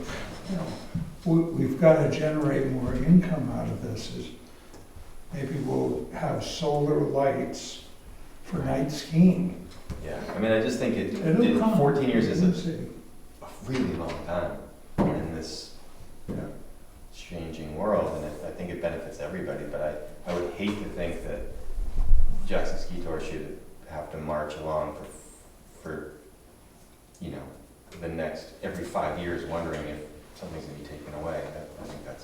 you know, we've got to generate more income out of this. Maybe we'll have solar lights for night skiing. yeah, I mean, I just think It'll come. 14 years is We'll a see. really long time in this Yeah. changing world, and I think it benefits everybody, but I would hate to think that Jackson Ski Tour should have to march along for you know, the next, every 5 years wondering if something's gonna be taken away. I think that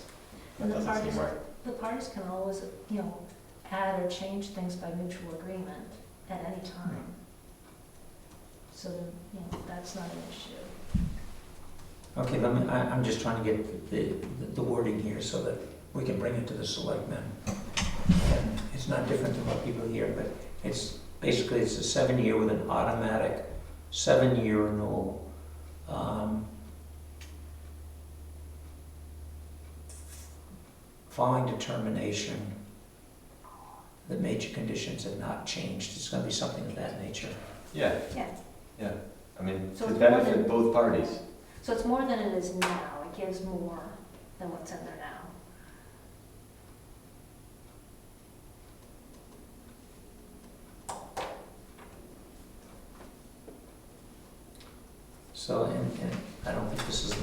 And the doesn't seem parties, right. the parties can always, add or change things by mutual agreement at any time. So, that's not an issue. Okay, I'm just trying to get the wording here so that we can bring it to the selectmen. And it's not different than what people hear, but it's a 7-year with an automatic 7-year renewal. Following determination that major conditions have not changed. It's gonna be something of that nature. Yeah, Yeah, I mean, So to it's more benefit than- both parties. so it's more than it is now, it gives more than what's in there now. So, and I don't think this is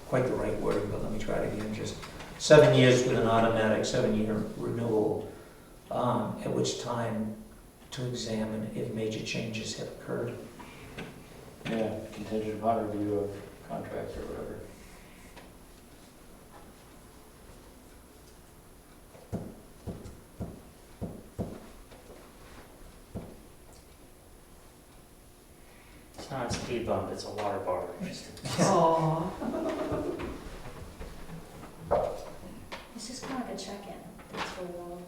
quite the right wording, but let me try it again. Just 7 years with an automatic 7-year renewal, at which time to examine if major changes have occurred. Yeah, contingent upon review of contracts or whatever. It's not a speed bump, it's a water bar. Aw. It's just kind of like a check-in, that's what we'll,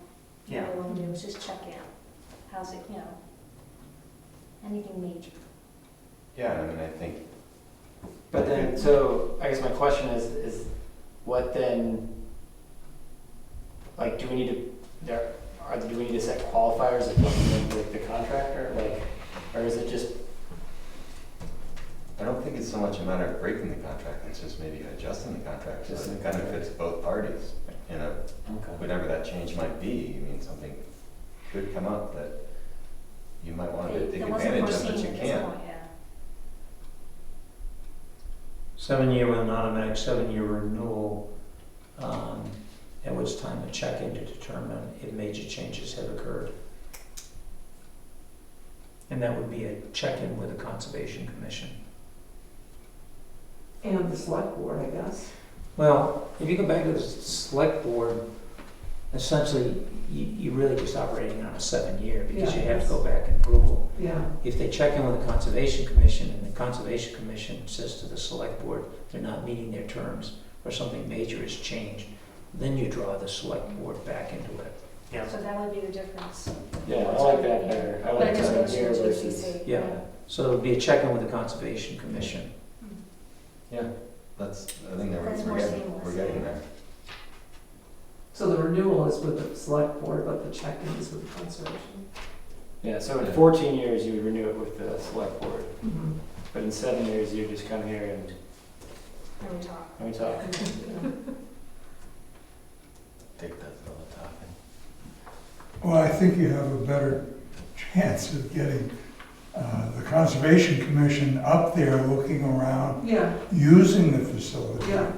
Yeah. what we want to do, is just check in. How's it, you know, anything major. Yeah, I mean, I think, But then, so I guess my question is what then, like, do we need to, do we need to set qualifiers with the contractor, like, or is it just, I don't think it's so much a matter of breaking the contract, it's just maybe adjusting the contract so Just that it the benefits both parties. You know, whatever that change might be, I mean, something could come up that you might want to take That wasn't advantage of, but foreseen you at this can't. point, yeah. 7-year with an automatic 7-year renewal, at which time a check-in to determine if major changes have occurred. And that would be a check-in with the Conservation Commission. And the select board, I guess. Well, if you go back to the select board, essentially, you're really just operating on a 7-year because you Yeah, have to go back and approval. Yeah, If they check in with the Conservation Commission and the Conservation Commission says to the select board they're not meeting their terms or something major has changed, then you draw the select board back into it. Yeah. So that would be the difference. yeah, I like that better. I But like it just that goes here to versus, GCC. Yeah. So it would be a check-in with the Conservation Commission. Yeah, that's, I think that That's we're more getting, seamless, we're getting yeah. there. so the renewal is with the select board, but the check-in is with the conservation. yeah, so in 14 years, you would renew it with the select board, Mhm. but in 7 years, you just come here and And we talk. we talk. Dick does all the talking. Well, I think you have a better chance of getting the Conservation Commission up there looking around, Yeah, using the facility. yeah,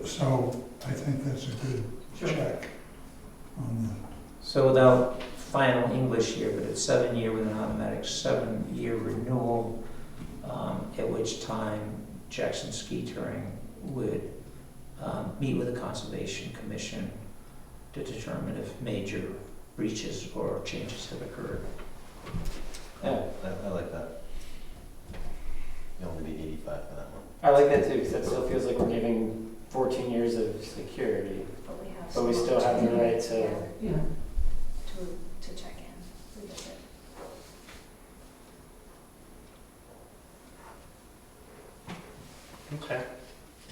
So I think that's a good sure. check on So without final English here, but it's 7-year with an automatic 7-year renewal, at which time Jackson Ski Touring would meet with the Conservation Commission to determine if major breaches or changes have occurred. Yeah, I like that. You only be 85 for that one. I like that too, because that still feels like we're giving 14 years of security, But we have. but we some still have the opportunity, right to, Yeah, to check in, revisit. Okay,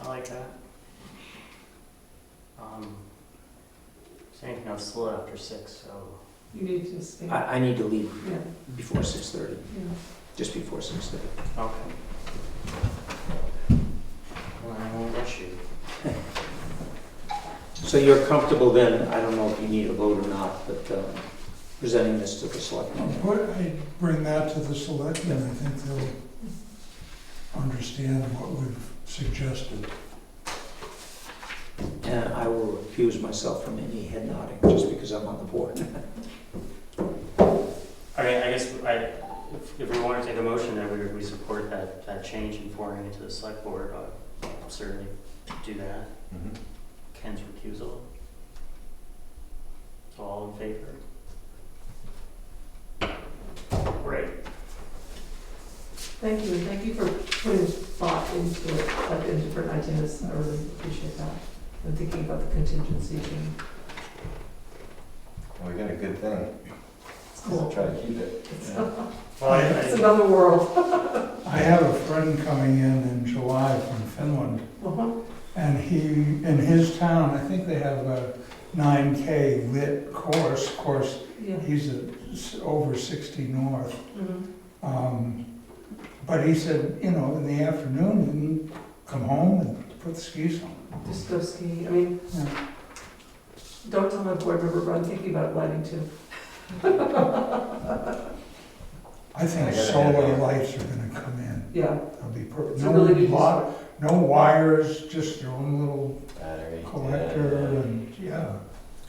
I like that. Is anything else still after 6, so, you need to stay. I need to leave Yeah, before 6:30, yeah. just before 6:30. okay. Well, I won't rush you. So you're comfortable then, I don't know if you need a vote or not, but presenting this to the selectmen. I bring that to the selectmen, I think they'll understand what we've suggested. And I will recuse myself from any head nodding, just because I'm on the board. I mean, I guess if we want to take a motion that we support that change and forwarding it to the select board, I'll certainly do that. Mm-hmm. Ken's recusal. So all in favor? Great. Thank you, and thank you for putting thought into it, like in different ideas. I really appreciate that. And thinking about the contingencies and Well, we got a good thing. it's cool. Try to keep it. It's, Well, it's another world. I have a friend coming in July from Finland, Uh-huh. and in his town, I think they have a 9K lit course. Of course, Yeah. he's over 60 north. Mhm. But he said, you know, in the afternoon, you can come home and put the skis on. Just go ski. I mean, Yeah. don't tell my board member, but I'm thinking about lighting too. I think I gotta solar have- lights are gonna come in. Yeah, That'd be perfect. It's a No really good use. no wires, just your own little Battery. collector and, yeah.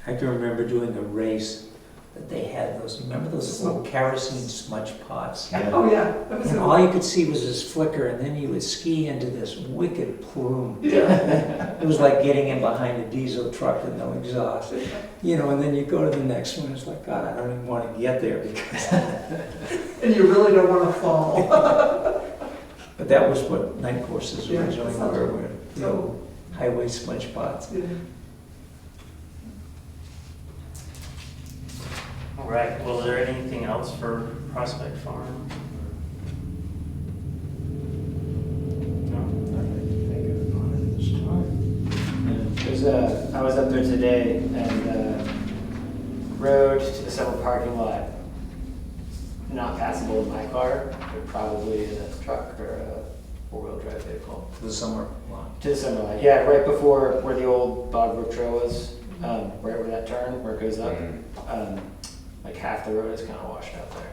I can remember doing a race that they had those, remember those little kerosene smudge pots? oh yeah, that was And a, all you could see was this flicker, and then you would ski into this wicked plume. yeah. It was like getting in behind a diesel truck with no exhaust, you know, and then you go to the next one, it's like, God, I don't even want to get there because, And you really don't wanna fall. but that was what night courses Yeah, originally sounds were, you know, So, highway smudge pots. yeah. All right, well, is there anything else for Prospect Farm? No? I was up there today and road to the summer parking lot, not passable in my car, but probably in a truck or a four-wheel drive vehicle. The summer lot. To the summer lot, yeah, right before where the old Bog Brook Trail was, right where that turn, where it goes up. Like half the road is kind of washed out there.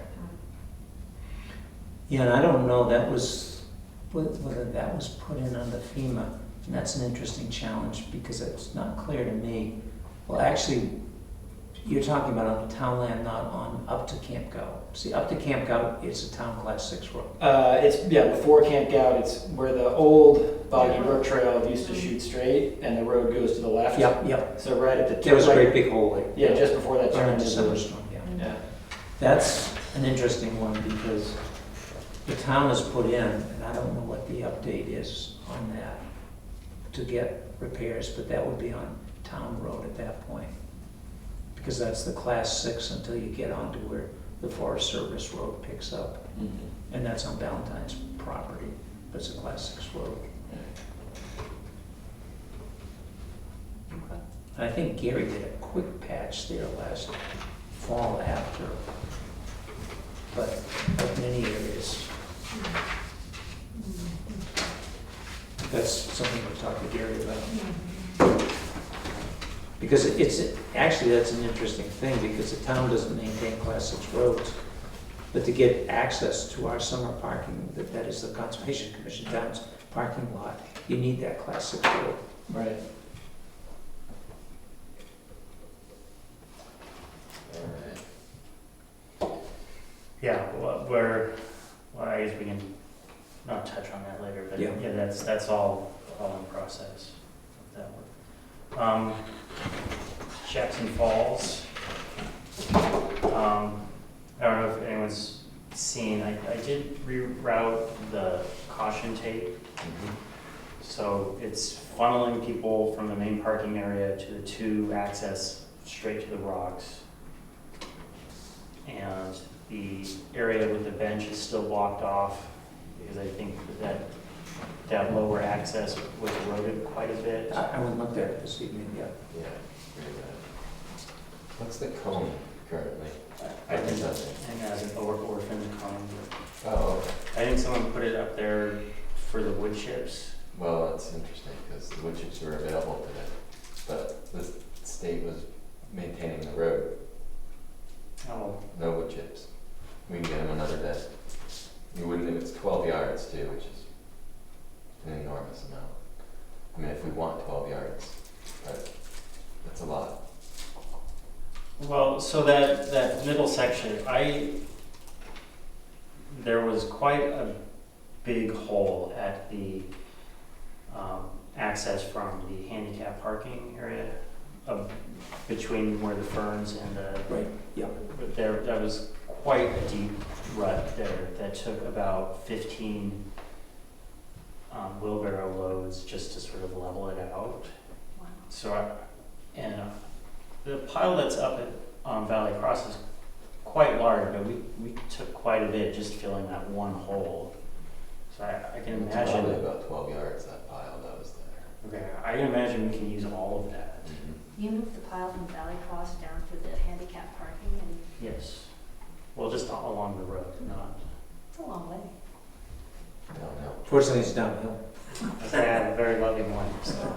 Yeah, and I don't know, that was, whether that was put in under FEMA, and that's an interesting challenge, because it's not clear to me. Well, actually, you're talking about on town land, not on up to Camp Gout. See, up to Camp Gout, it's a town class 6 road. It's, yeah, before Camp Gout, it's where the old Boggy Brook Trail used to shoot straight and the road goes to the left. Yep. So right at the There was a right- great big hole there. Yeah, just before that turn During into December the, storm, yeah. yeah. That's an interesting one, because the town has put in, and I don't know what the update is on that, to get repairs, but that would be on town road at that point. Because that's the class 6 until you get onto where the Forest Service road picks up. And that's on Valentine's property, but it's a class 6 road. I think Gary did a quick patch there last fall after, but like many areas. That's something we'll talk to Gary about. Because it's, actually, that's an interesting thing, because the town doesn't maintain class 6 roads. But to get access to our summer parking, that is the Conservation Commission town's parking lot, you need that class 6 road. Right. Yeah, well, I guess we can not touch on that later, but Yeah. yeah, that's all in process. That work. Jackson Falls. I don't know if anyone's seen, I did reroute the caution tape. So it's funneling people from the main parking area to the 2 access straight to the rocks. And the area with the bench is still blocked off, because I think that lower access was eroded quite a bit. I went and looked at it this evening, yeah. Yeah, very good. What's the cone currently? I think that's and as an orphan cone. Oh, okay. I think someone put it up there for the wood chips. Well, that's interesting, because the wood chips were available today, but the state was maintaining the road. Oh, No wood chips. We can get them another day. You wouldn't, if it's 12 yards too, which is an enormous amount. I mean, if we want 12 yards, but that's a lot. well, so that middle section, there was quite a big hole at the access from the handicap parking area between where the ferns and the Right, yeah. that was quite a deep rut there that took about 15 wheelbarrow loads just to sort of level it out. Wow. So, the pile that's up at Valley Cross is quite large, but we took quite a bit just filling that one hole. So I can It's imagine. probably about 12 yards, that pile that was there. Okay, I can imagine we can use all of that. You moved the pile from Valley Cross down to the handicap parking, and Yes. Well, just along the road, not. it's a long way. Downhill. Fortunately, it's downhill. I had a very lovely morning, so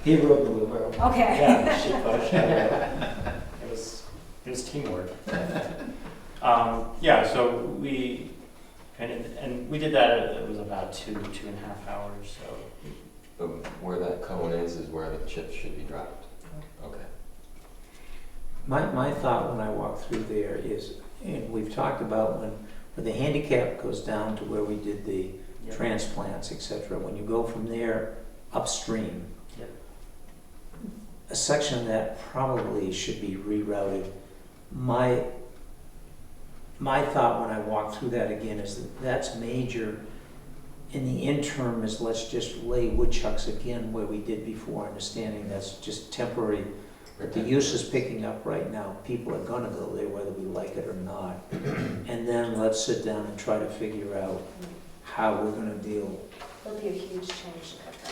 He rode the wheelbarrow. Okay. yeah, she pushed. It was teamwork. Yeah, so we And we did that, it was about 2.5 hours, so. But where that cone is where the chips should be dropped. Okay. My thought when I walk through there is, and we've talked about when the handicap goes down to where we did the Yep. transplants, etc. When you go from there upstream, Yep. a section of that probably should be rerouted. My thought when I walk through that again is that that's major. In the interim is let's just lay woodchucks again where we did before, understanding that's just temporary. But the use is picking up right now. People are gonna go there whether we like it or not. And then let's sit down and try to figure out how we're gonna deal. It'll be a huge change to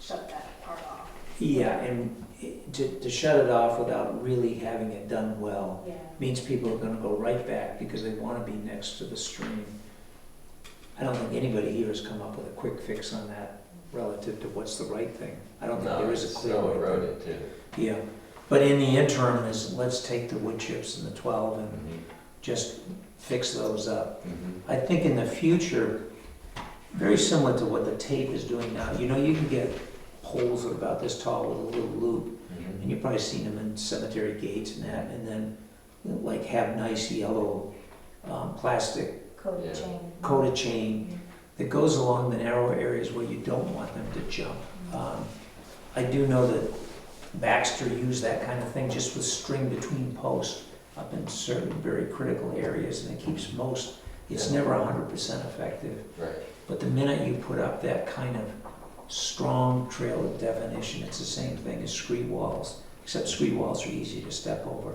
shut that part off. Yeah, and to shut it off without really having it done well Yeah. means people are gonna go right back because they wanna be next to the stream. I don't think anybody here has come up with a quick fix on that relative to what's the right thing. I don't think No, there is a it's clear snow right thing. eroded too. Yeah, but in the interim is let's take the wood chips and the 12 and just fix those up. I think in the future, very similar to what the tape is doing now, you know, you can get poles that are about this tall with a little loop, and you've probably seen them in cemetery gates and that, and then like have nice yellow plastic Coated Yeah. chain. coated chain that goes along the narrow areas where you don't want them to jump. I do know that Baxter used that kind of thing just with string between posts up in certain very critical areas, and it keeps most, it's Yeah. never 100% effective. Right. But the minute you put up that kind of strong trail of definition, it's the same thing as screed walls, except screed walls are easy to step over.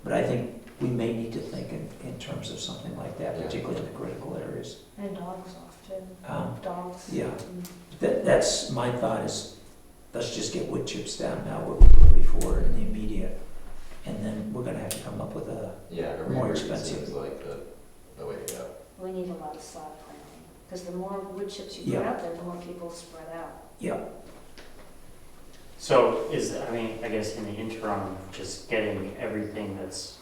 But I think we may need to think in terms of something like that, Yeah. particularly in the critical areas. And dogs often, dogs. yeah. Mm. That's my thought is, let's just get wood chips down now where we were before in the immediate. And then we're gonna have to come up with a, Yeah, a More reroute expensive. seems like the way to go. We need a lot of sod planting, because the more wood chips you put Yeah. out there, the more people spread out. So I guess in the interim, just getting everything that's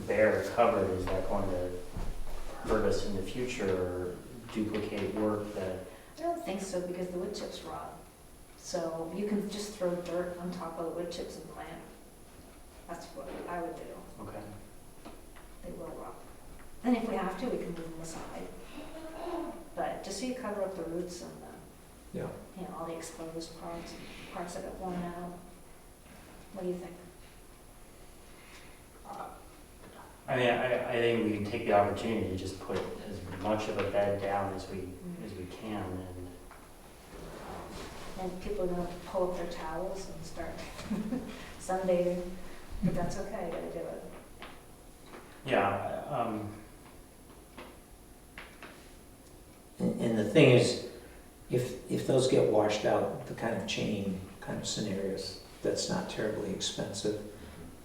bare covered, is that going to hurt us in the future or duplicate work that? I don't think so, because the wood chips rot. So you can just throw dirt on top of the wood chips and plant. That's what I would do. Okay. They will rot. And if we have to, we can move them aside. But just so you cover up the roots and the, Yeah. all the exposed parts that got worn out. What do you think? I mean, I think we can take the opportunity to just put as much of a bed down as we can, And people are gonna pull up their towels and start sunbathing, but that's okay, I gotta do it. yeah, And the thing is, if those get washed out, the kind of chain kind of scenarios, that's not terribly expensive.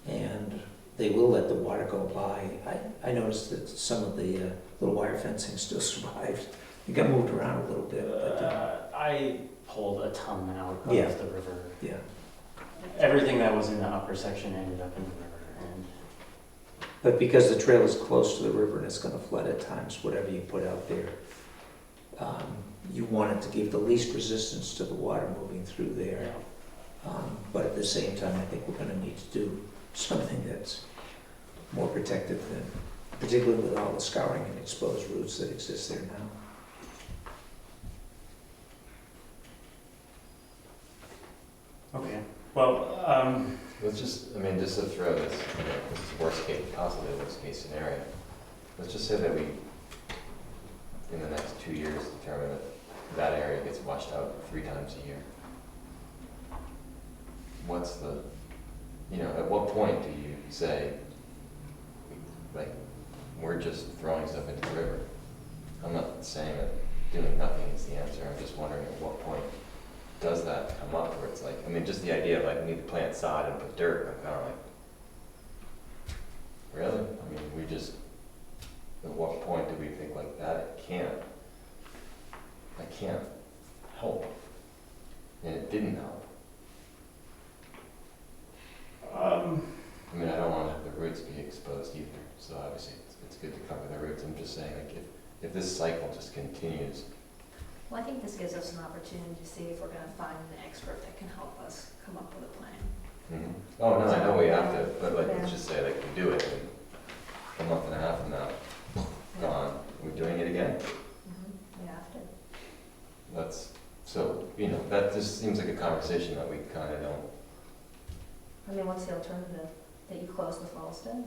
And they will let the water go by. I noticed that some of the little wire fencing still survived. It got moved around a little bit, but I pulled a ton out of Yeah. the river. yeah. Everything that was in the upper section ended up in the river, and But because the trail is close to the river and it's gonna flood at times, whatever you put out there, you want it to give the least resistance to the water moving through there. But at the same time, I think we're gonna need to do something that's more protective than, particularly with all the scouring and exposed roots that exist there now. okay. Well, Let's just, just to throw this, this is worst case, possibly worst case scenario. Let's just say that we, in the next 2 years, determine that that area gets washed out 3 times a year. What's the, at what point do you say, like, we're just throwing stuff into the river? I'm not saying that doing nothing is the answer, I'm just wondering at what point does that come up where it's like, just the idea of like, we need to plant sod and put dirt, I'm kind of like, really? We just, at what point do we think like that? I can't help. And it didn't help. I don't want to have the roots be exposed either, so obviously it's good to cover the roots. I'm just saying, like, if this cycle just continues, Well, I think this gives us an opportunity to see if we're gonna find an expert that can help us come up with a plan. oh, no, I know we have to, but like, Yeah. let's just say like we do it, and a month and a half from now, gone, we're doing it again? We have to. That's, so, you know, that just seems like a conversation that we kind of don't. I mean, what's the alternative? That you close the falls down?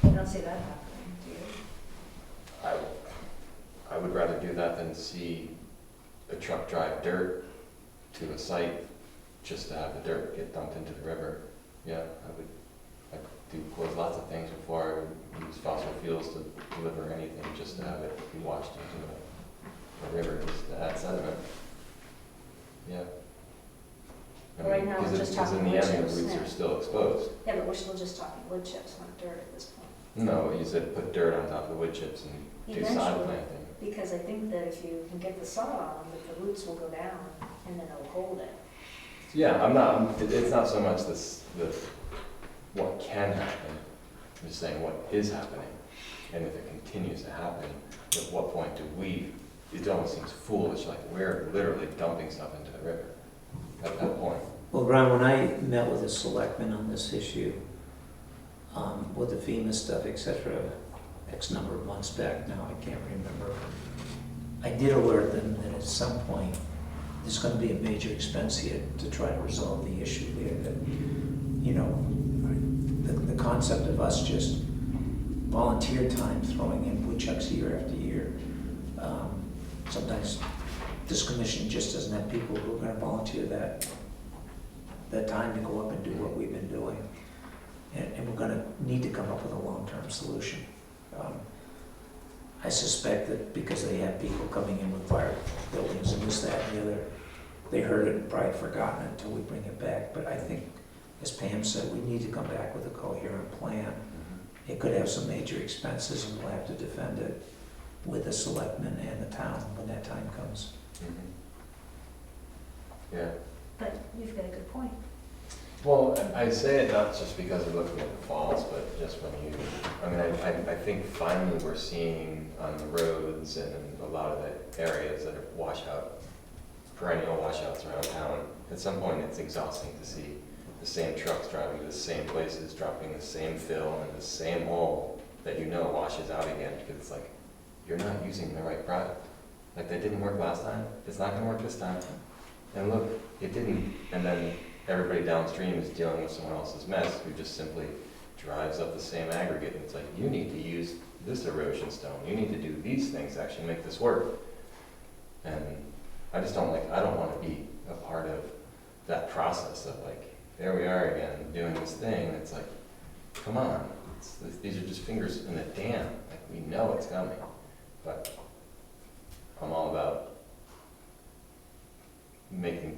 You don't see that happening, do you? I would rather do that than see a truck drive dirt to a site just to have the dirt get dumped into the river. Yeah, I'd do close lots of things before I would use fossil fuels to deliver anything, just to have it be washed into a river, just to add sediment. Yeah. I Right mean, now, we're just because in talking the wood end, chips, the roots yeah. are still exposed. Yeah, but we're still just talking wood chips, not dirt at this point. No, you said put dirt on top of the wood chips and do sod Eventually, planting. because I think that if you can get the sod on, that the roots will go down and then it'll hold it. Yeah, it's not so much what can happen, I'm just saying what is happening. And if it continues to happen, at what point do it almost seems foolish, like we're literally dumping stuff into the river at that point. Well, Ron, when I met with the selectmen on this issue, with the FEMA stuff, et cetera, X number of months back now, I can't remember, I did alert them that at some point, there's gonna be a major expense here to try to resolve the issue here, that, you know, the concept of us just volunteer time throwing in woodchucks year after year. Sometimes this commission just doesn't have people who are gonna volunteer that time to go up and do what we've been doing. And we're gonna need to come up with a long-term solution. I suspect that because they have people coming in with fire buildings and this, that, and the other, they heard it and probably forgotten it until we bring it back. But I think, as Pam said, we need to come back with a coherent plan. It could have some major expenses, and we'll have to defend it with the selectmen and the town when that time comes. Yeah. But you've got a good point. Well, I say it not just because we're looking at the falls, but just when I think finally we're seeing on the roads and in a lot of the areas that are perennial washouts around town, at some point it's exhausting to see the same trucks driving to the same places, dropping the same fill in the same hole that you know washes out again, because it's like, you're not using the right product. Like, that didn't work last time, it's not gonna work this time. And look, it didn't, and then everybody downstream is dealing with someone else's mess who just simply drives up the same aggregate. And it's like, you need to use this erosion stone, you need to do these things to actually make this work. And I just don't I don't want to be a part of that process of like, there we are again, doing this thing. It's like, come on, these are just fingers in the dam. Like, we know it's coming, but I'm all about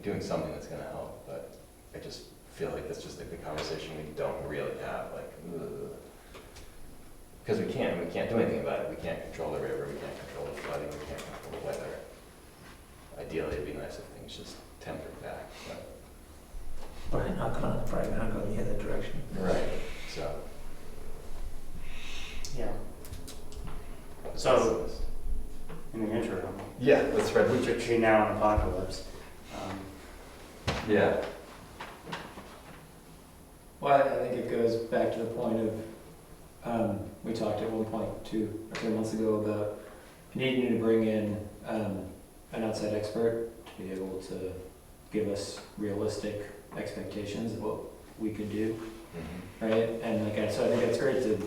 doing something that's gonna help, but I just feel like that's just like the conversation we don't really have, like, because we can't do anything about it. We can't control the river, we can't control the flooding, we can't control the weather. Ideally, it'd be nice if things just tempered back, but. Probably not go the other direction. Right, so. Yeah. So, in the interim, Yeah, let's spread which are tree now and apocalypse. Yeah. Well, I think it goes back to the point of, we talked at one point 2 or 3 months ago about needing to bring in an outside expert to be able to give us realistic expectations of what we could do, right? And so I think it's great to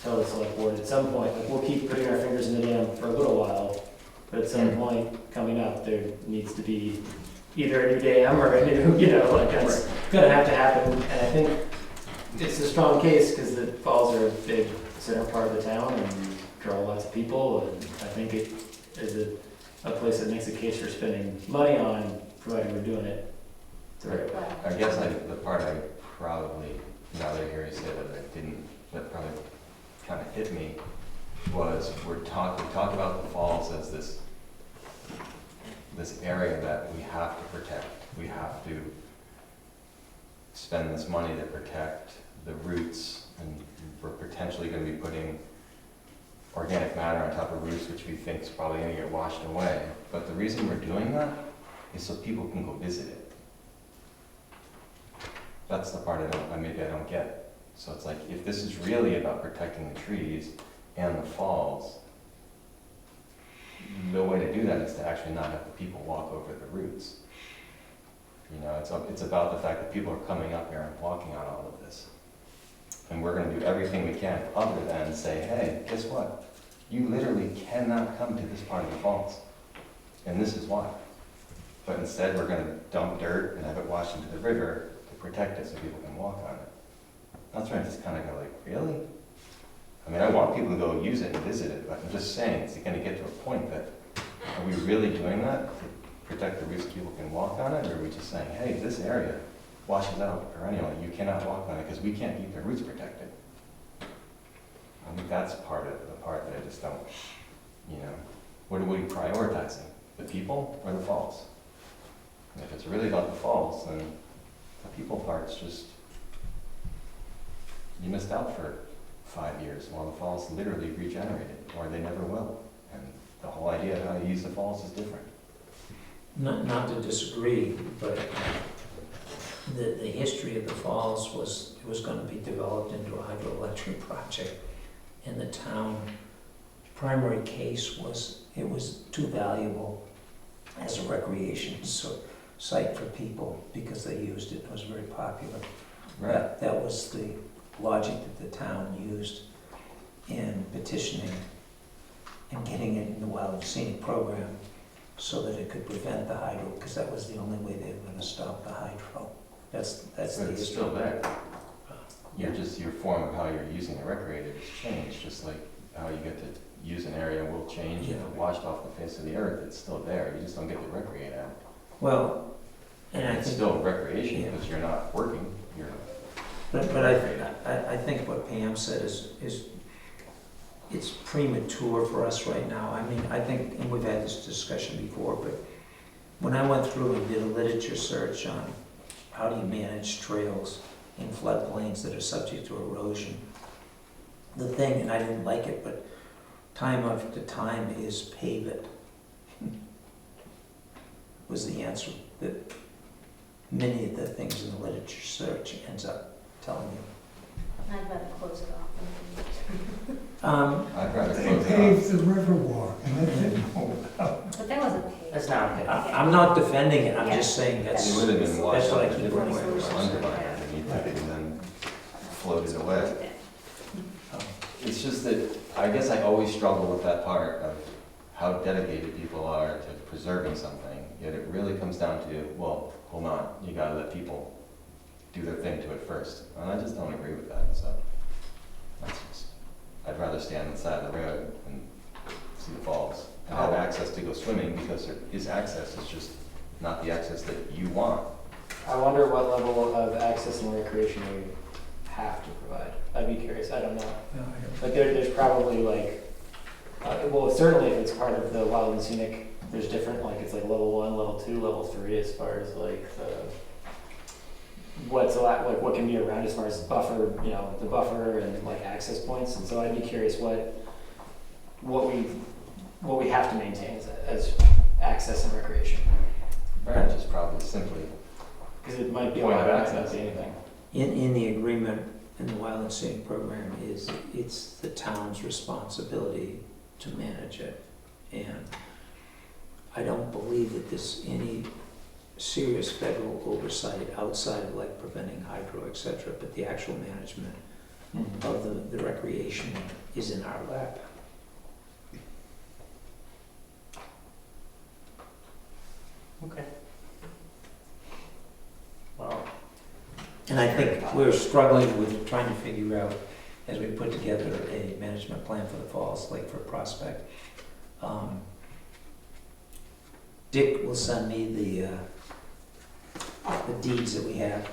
tell the select board at some point, like, we'll keep putting our fingers in the dam for a little while, but at some point coming up, there needs to be either a new dam or a new, that's gonna have to happen. And I think it's a strong case because the falls are a big center part of the town and draw lots of people, and I think it is a place that makes a case for spending money on, provided we're doing it the right way. I guess the part I probably, now that I hear you say that probably kind of hit me, was we talk about the falls as this area that we have to protect. We have to spend this money to protect the roots, and we're potentially going to be putting organic matter on top of roofs, which we think is probably gonna get washed away. But the reason we're doing that is so people can go visit it. That's the part maybe I don't get. So it's like, if this is really about protecting the trees and the falls, the way to do that is to actually not have the people walk over the roots. You know, it's about the fact that people are coming up here and walking on all of this. And we're gonna do everything we can other than say, hey, guess what? You literally cannot come to this part of the falls. And this is why. But instead, we're gonna dump dirt and have it washed into the river to protect it so people can walk on it. That's where I just kind of go like, really? I mean, I want people to go use it and visit it, but I'm just saying, it's gonna get to a point that, are we really doing that to protect the roots so people can walk on it? Or are we just saying, hey, this area washes out perennially, you cannot walk on it because we can't keep the roots protected? I think that's part of the part that I just don't, you know, what are we prioritizing? The people or the falls? And if it's really about the falls, then the people part's just, you missed out for 5 years while the falls literally regenerated, or they never will. And the whole idea of how to use the falls is different. Not to disagree, but the history of the falls was, it was gonna be developed into a hydroelectric project. And the town primary case was, it was too valuable as a recreation site for people because they used it, it was very popular. That was the logic that the town used in petitioning and getting it in the Wild and Scenic program so that it could prevent the hydro, because that was the only way they were gonna stop the hydro. That's But the it's history. still there. You're just, your form of how you're using it recreated has changed, just like how you get to use an area will change. If it washed off the face of the earth, it's still there, you just don't get to recreate out. Well, and I It's think, still recreation Yeah. because you're not working, you're but I think what Pam said is it's premature for us right now. I mean, I think, and we've had this discussion before, but when I went through and did a literature search on how do you manage trails in floodplains that are subject to erosion, the thing, and I didn't like it, but time after time is pave it, was the answer that many of the things in the literature search ends up telling you. I'd rather close it off. I'd rather They close it off. paved the Riverwalk, and that didn't hold out. But that wasn't paid. That's not okay. I'm not defending it, I'm just saying It that's, would have been washed that's what I out a keep different way, going or with. undermined underneath it and then floated away. It's just that, I guess I always struggle with that part of how dedicated people are to preserving something, yet it really comes down to, well, hold on, you gotta let people do their thing to it first. And I just don't agree with that, so that's just, I'd rather stay on the side of the road and see the falls and have access to go swimming, because there is access, it's just not the access that you want. I wonder what level of access and recreation we have to provide. I'd be curious, I don't know. Like there's probably like, well, certainly if it's part of the Wild and Scenic, there's different, like it's like level 1, level 2, level 3 as far as like what's allowed, like what can be around as far as buffer, you know, the buffer and like access points. And so I'd be curious what we have to maintain as access and recreation. Branch is probably simply, Because it might be a Point lot, of it might not access. be anything. in the agreement in the Wild and Scenic program is, it's the town's responsibility to manage it. And I don't believe that there's any serious federal oversight outside of like preventing hydro, et cetera, but the actual management of the recreation is in our lap. Okay. Well, And I think we're struggling with trying to figure out, as we put together a management plan for the falls, like for Prospect. Dick will send me the deeds that we have.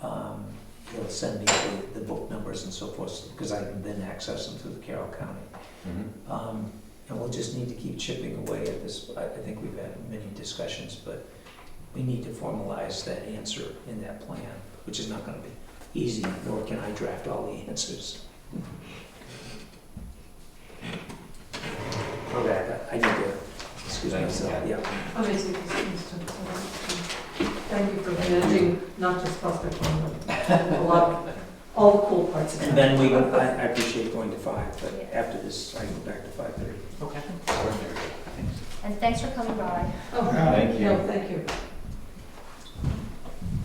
He'll send me the book numbers and so forth, because I can then access them through the Carroll County. And we'll just need to keep chipping away at this. I think we've had many discussions, but we need to formalize that answer in that plan, which is not gonna be easy, nor can I draft all the answers. Excuse me, Thanks, so, yeah. yeah. Amazing. Thank you for managing not just Prospect One, but a lot of, all the cool parts of it. And then I appreciate going to 5, but after this, I go back to 5:30. Okay. And thanks for coming by. Oh, Thank you. No, thank you.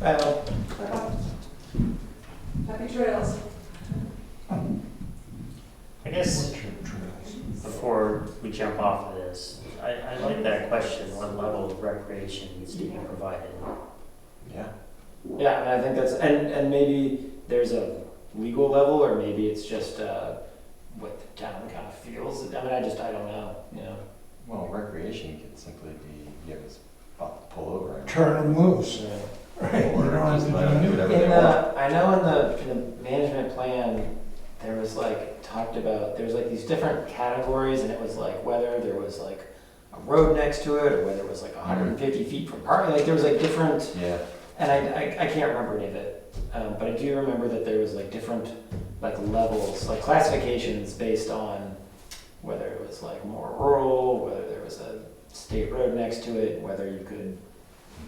Well, Happy trails. I guess before we jump off of this, I like that question, what level of recreation needs to be provided? Yeah. yeah, and I think that's, and maybe there's a legal level, or maybe it's just what the town kind of feels. I mean, I don't know, you know. Well, recreation could simply be, you have a spot to pull over and. Turn them loose, Yeah. right? You don't have Just to let them do do whatever In they want. the, I know in the management plan, there was like, talked about, there's like these different categories, and it was like whether there was like a road next to it, or whether it was like 150 feet from parking, like there was like different, Yeah, and I can't remember any of it, but I do remember that there was like different like levels, like classifications based on whether it was like more rural, whether there was a state road next to it, whether you could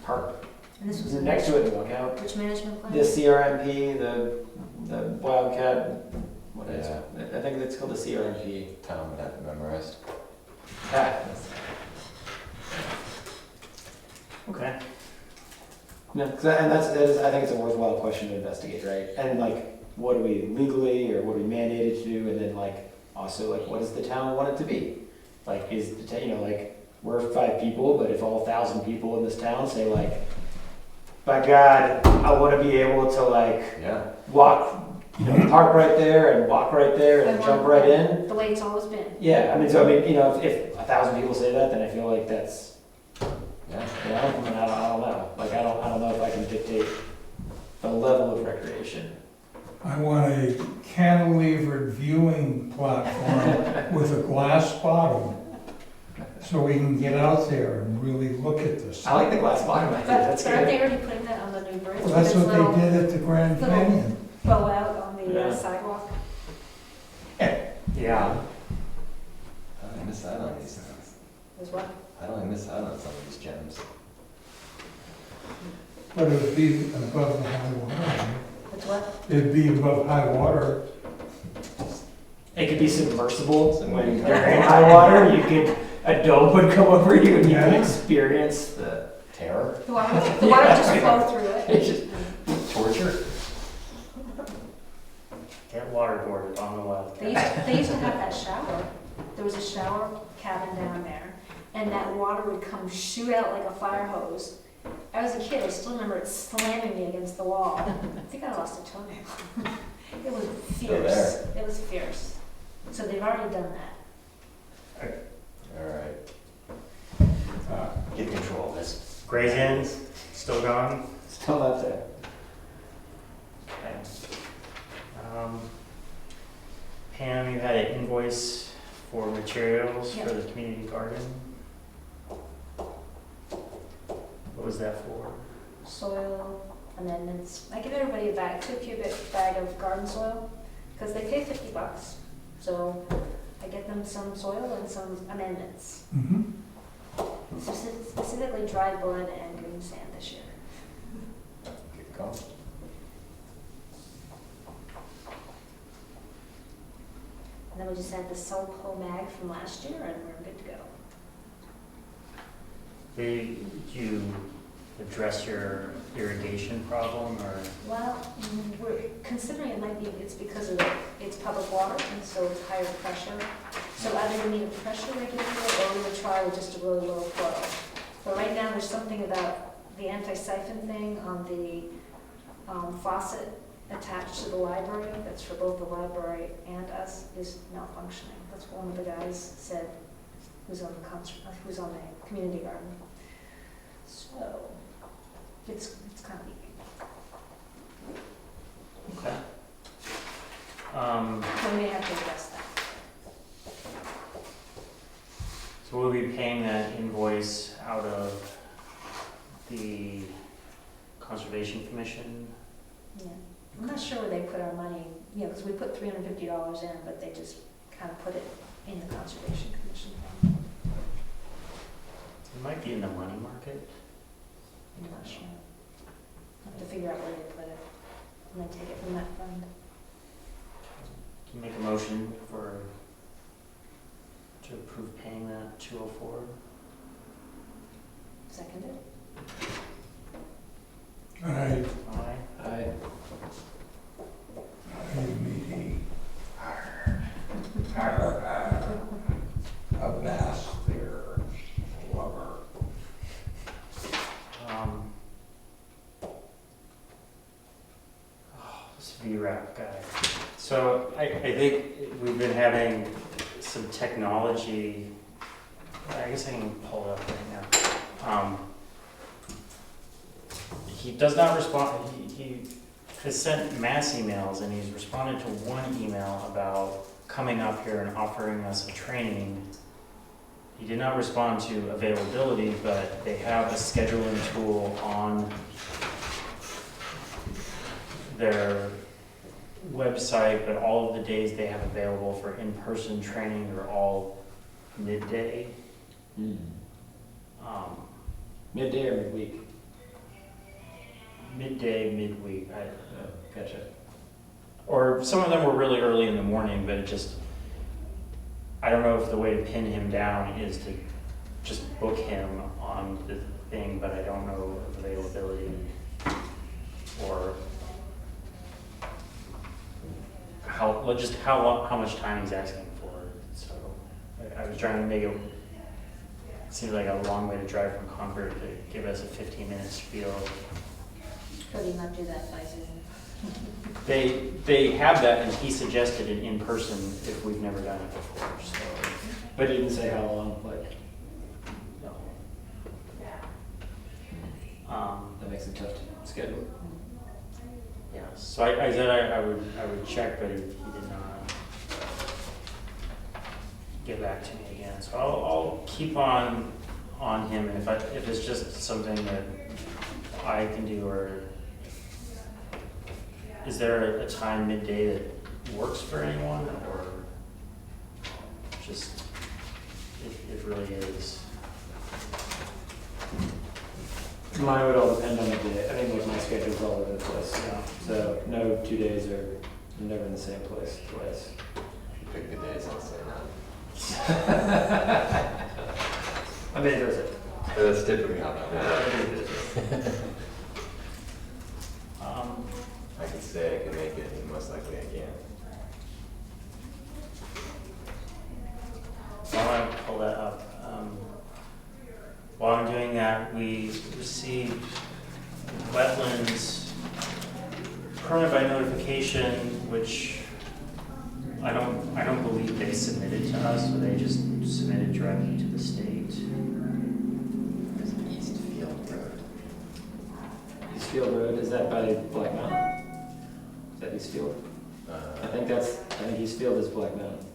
park And this was next to it and walk out. Which management plan? The CRMP, the Wildcat, what is it? I think it's called the CRMP. Tom would have to memorize. Ah, Okay. no, 'cause and that is, I think it's a worthwhile question to investigate, right? And like, what do we legally, or what are we mandated to do, and then like, also like, what does the town want it to be? Like, is the town, you know, like, we're 5 people, but if all 1,000 people in this town say like, by God, I want to be able to like Yeah. walk, you know, park right there and walk right there and I jump want right in. The way it's always been. Yeah, I mean, so I mean, you know, if 1,000 people say that, then I feel like that's, Yeah. you know, I mean, I don't know. Like, I don't know if I can dictate the level of recreation. I want a cantilevered viewing platform with a glass bottom, so we can get out there and really look at this. I like the glass bottom, I think But that's aren't good. they already putting that on the new bridge? Well, that's This what little they did at the Grand little- Canyon. Bow out on the Yeah. sidewalk? Yeah. How do I miss out on these things? Is what? How do I miss out on some of these gems? But it would be above the high water. It's what? It'd be above high water. It could be submersible when you're in high water. You could, a dome would come over you and you could Yeah. experience the Terror? The water would just flow through it. It's just- Torture? Get waterboarded on the Wildcat. They used to have that shower. There was a shower cabin down there, and that water would come shoot out like a fire hose. I was a kid, I still remember it slamming me against the wall. I think I lost a toenail. It was Still fierce. It was fierce. So they've already done that. All right. Get control of this. Gray's Inn's still going? Still not there. Okay. Pam, you had an invoice for materials Yeah. for the community garden. What was that for? Soil amendments. I give everybody a bag, 2 cubic bag of garden soil, because they pay $50. So I get them some soil and some amendments. Mhm. Specifically dry blood and green sand this year. Good call. And then we just had the Sulpo mag from last year, and we're good to go. Did you address your irrigation problem, or? Well, we're considering it might be, it's because of, it's public water, and so it's higher pressure. So either we need a pressure regulator, or we would try with just a really low flow. But right now, there's something about the anti-siphon thing on the faucet attached to the library, that's for both the library and us, is malfunctioning. That's what one of the guys said, who's on the community garden. So, it's kind of leaking. Okay. So we may have to address that. So we'll be paying that invoice out of the Conservation Commission? Yeah. I'm not sure where they put our money, you know, because we put $350 in, but they just kind of put it in the Conservation Commission thing. It might be in the money market. I'm not sure. Have to figure out where to put it, and then take it from that fund. Can you make a motion to approve paying that 204? Seconded? I, Aye. a vast there, lover. This VRAP guy. So I think we've been having some technology, I guess I can pull it up right now. He does not respond, he has sent mass emails and he's responded to one email about coming up here and offering us a training. He did not respond to availability, but they have a scheduling tool on their website, but all of the days they have available for in-person training are all midday. Midday or midweek? Midday, midweek. Gotcha. Or some of them were really early in the morning, but it just, I don't know if the way to pin him down is to just book him on the thing, but I don't know availability or how much time he's asking for. So I was trying to make it seem like a long way to drive from Concord to give us a 15-minute spiel. Could he not do that by Zoom? They have that, and he suggested it in person if we've never done it before. So But he didn't say how long, like, no. that makes it tough to schedule. Yeah. So I said I would check, but he did not get back to me again. So I'll keep on him, and if it's just something that I can do, or is there a time midday that works for anyone, or just it really is? Mine would all depend on the day. I mean, like my schedule's all over the place. Yeah. So no 2 days are never in the same place twice. Pick the days, I'll say Monday, Thursday. that. That's typically how that works. I could say I could make it, and most likely I can't. While I pull that up, while I'm doing that, we received wetlands permit by notification, which I don't believe they submitted to us, so they just submitted directly to the state. There's Eastfield Road. Eastfield Road, is that by Black Mountain? Is that Eastfield? I think Eastfield is Black Mountain,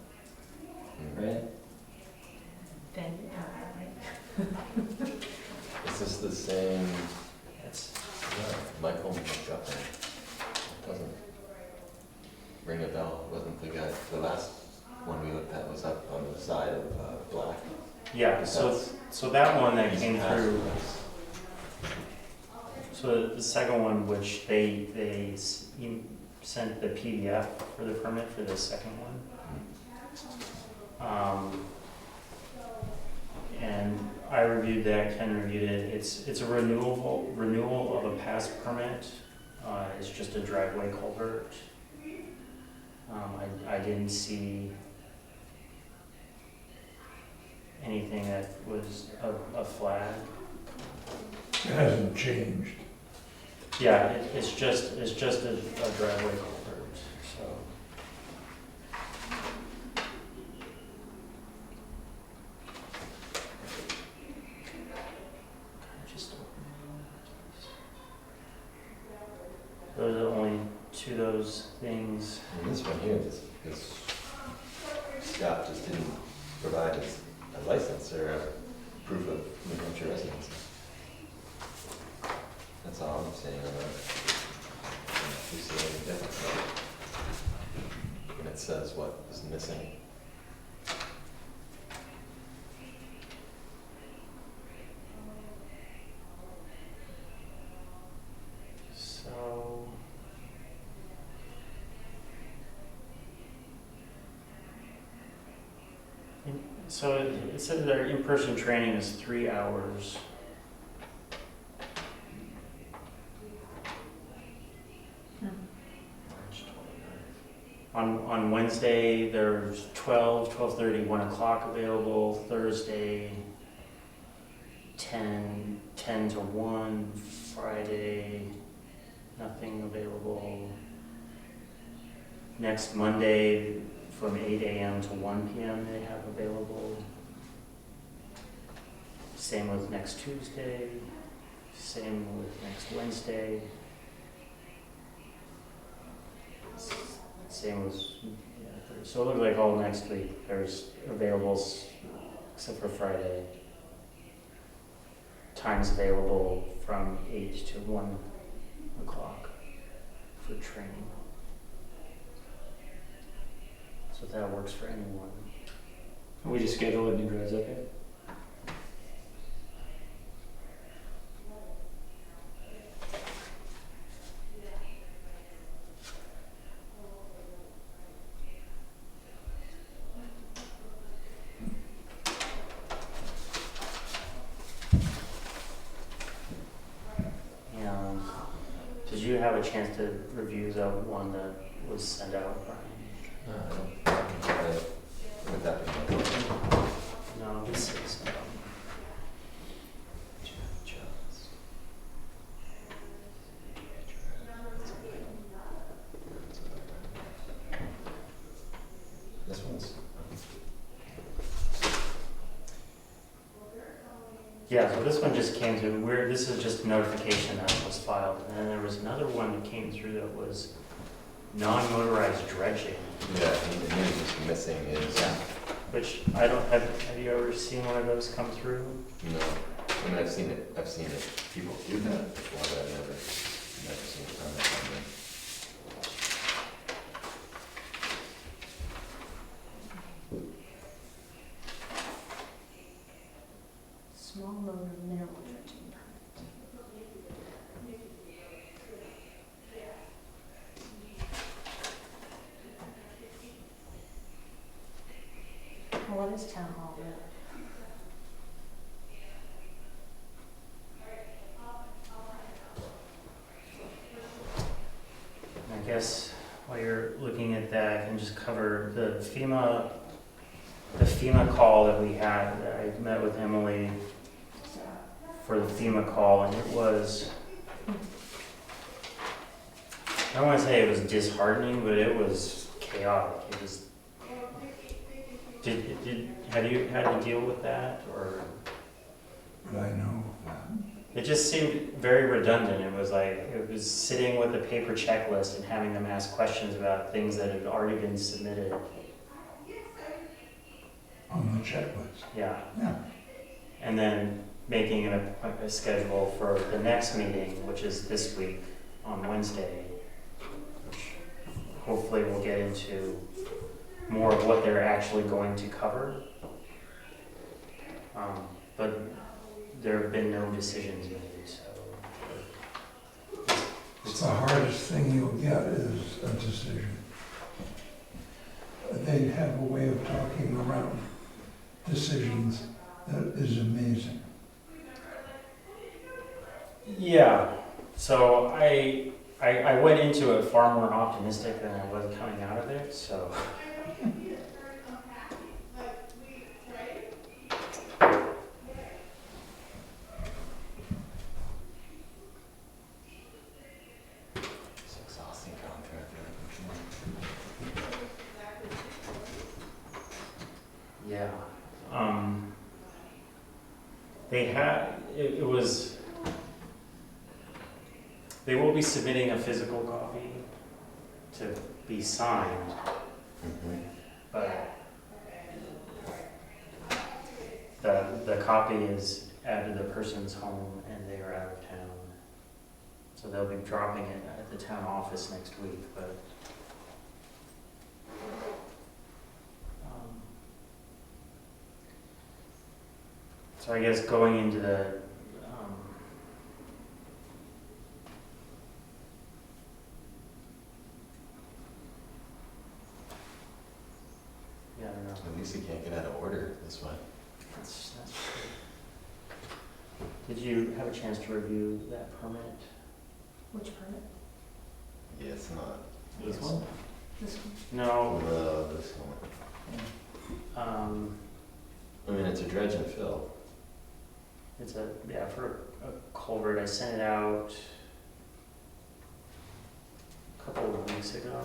right? Then, Is this the same, It's, Michael McGuffin? Doesn't ring a bell, wasn't the guy, the last one we looked at was up on the side of Black. yeah, so that one that He's came past through, us. so the second one, which they sent the PDF for the permit for the second one. And I reviewed that, Ken reviewed it. It's a renewal of a past permit. It's just a driveway culvert. I didn't see anything that was a flag. It hasn't changed. Yeah, it's just a driveway culvert, so. Those are only two of those things. And this one here, this Scott just didn't provide us a license or a proof of New Hampshire residency. That's all I'm saying on that. You see anything different? And it says what is missing. So it says their in-person training is 3 hours. On Wednesday, there's 12, 12:30, 1 o'clock available. Thursday, 10, 10 to 1. Friday, nothing available. Next Monday, from 8 a.m. to 1 p.m. they have available. Same with next Tuesday. Same with next Wednesday. Same with, so it looks like all next week there's availables except for Friday. Times available from 8 to 1 o'clock for training. So if that works for anyone. We just schedule it and you guys okay? And did you have a chance to review the one that was sent out, Brian? Would that be No, this is, this one's, yeah, so this one just came through, this is just a notification that was filed. And then there was another one that came through that was non-motorized dredging, yeah, and the news is missing is, which I don't, have you ever seen one of those come through? no, I mean, I've seen it, people do that before, but I've never seen it on that. Small motor mineral dredging permit. Well, what is town hall really? I guess while you're looking at that, I can just cover the FEMA call that we had. I met with Emily for the FEMA call, and it was, I don't want to say it was disheartening, but it was chaotic. It was, have you had to deal with that, or? I know. It just seemed very redundant. It was like, it was sitting with a paper checklist and having them ask questions about things that had already been submitted. On the checklist. Yeah. Yeah. And then making a schedule for the next meeting, which is this week on Wednesday, which hopefully we'll get into more of what they're actually going to cover. But there have been no decisions made, so. It's the hardest thing you'll get is a decision. They have a way of talking around decisions that is amazing. Yeah, so I went into it far more optimistic than I was coming out of it, so. It's an exhausting contract. Yeah. They had, it was, they will be submitting a physical copy to be signed, but the copy is at the person's home and they are out of town. So they'll be dropping it at the town office next week, but so I guess going into the, yeah, I don't know. At least he can't can't get out of order this way. That's true. Did you have a chance to review that permit? Which permit? Yeah, it's not. This one? This one? No, This one. um, I mean, it's a dredge and fill. it's for a culvert. I sent it out a couple of weeks ago.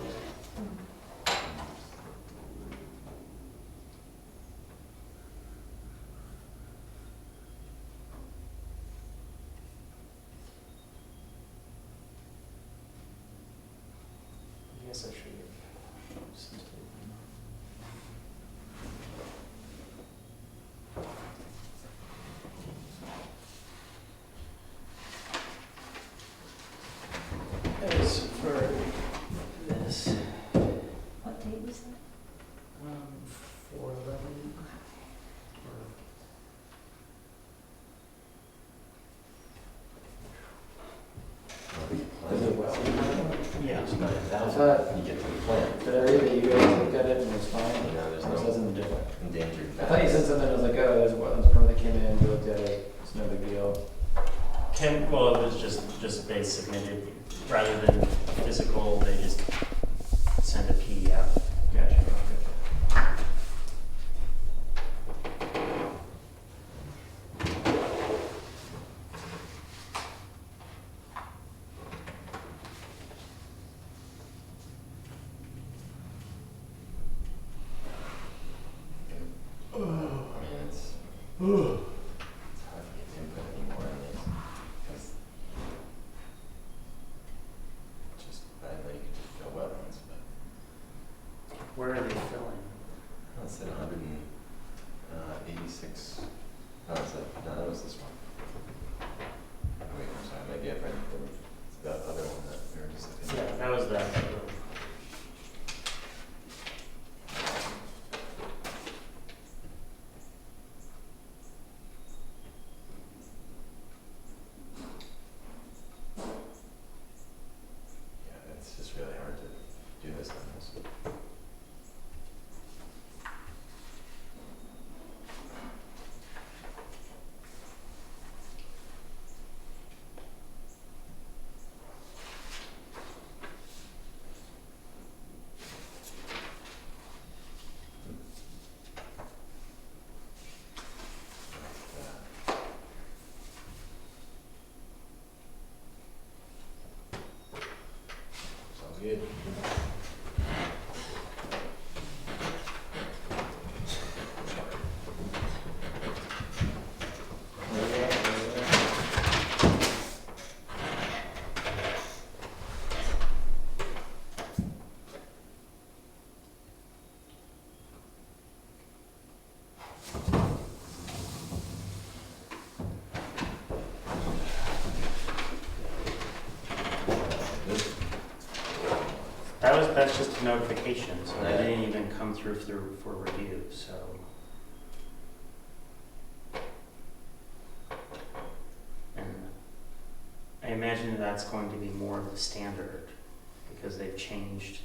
I guess I should have sent it. That was for this, What date was that? 4/11. Is it well? Yeah. It's not I that. thought, You get to the plant. did I read that you guys looked at it and it was fine? No, there's Or was no that something different? endangered I thought you said bass. something, I was like, oh, there's a wetlands permit that came in, we looked at it, it's no big deal. Well, it was just they submitted, rather than physical, they just sent a PDF. Gotcha. I mean, it's hard to get input anymore on these. 'Cause just, I know you could just fill wetlands, but Where are they filling? it said 186. Oh, is that, no, that was this one. Wait, I'm sorry, maybe I've read the other one that we were just looking at. Yeah, that was that. Yeah, it's just really hard to do this on this. Sounds good. This, That's just a notification, so that didn't even come through for review, so. And I imagine that's going to be more of the standard, because they're changing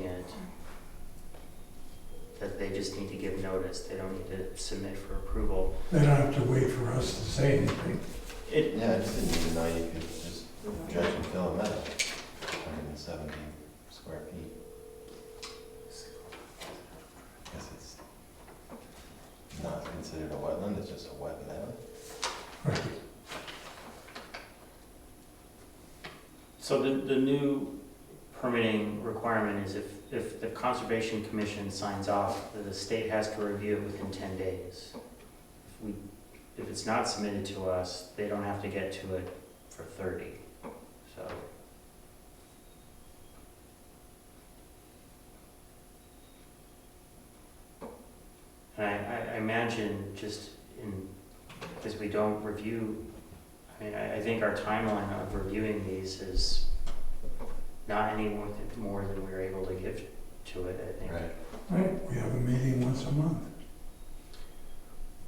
it. That they just need to give notice, they don't need to submit for approval. They don't have to wait for us to say anything. yeah, I just didn't even know you could just dredge and fill a meadow. 170 square feet. Guess it's not considered a wetland, it's just a wet meadow. Right. So the new permitting requirement is if the Conservation Commission signs off, that the state has to review it within 10 days. If it's not submitted to us, they don't have to get to it for 30, so. And I imagine just because we don't review, I mean, I think our timeline of reviewing these is not any more than we're able to give to it, I think. Right. Right, we have a meeting once a month.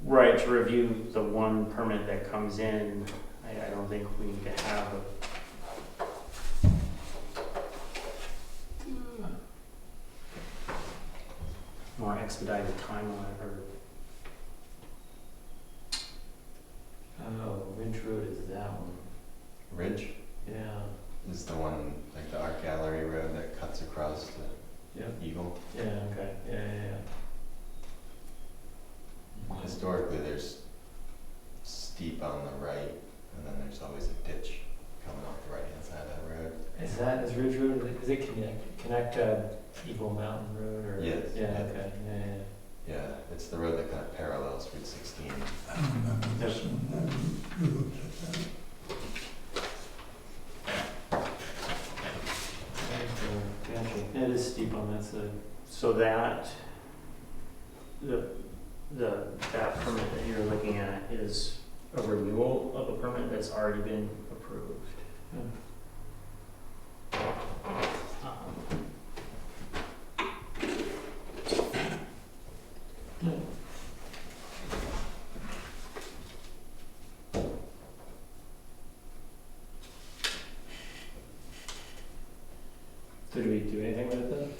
Right, to review the one permit that comes in, I don't think we need to have more expedited timeline, or? Oh, Ridge Road is that one, Ridge yeah, is the one, like the Art Gallery Road that cuts across to yeah, Eagle. yeah, okay, yeah. Historically, there's steep on the right, and then there's always a ditch coming off the right-hand side of that road. Is Ridge Road, is it connect Eagle Mountain Road, or? Yes, Yeah, yeah. okay, yeah. Yeah, it's the road that kind of parallels Route 16. I don't remember this one. We looked at that. Gotcha, it is steep on that side. So that, that permit that you're looking at is a renewal of a permit that's already been approved. Yeah. So do we do anything with it then?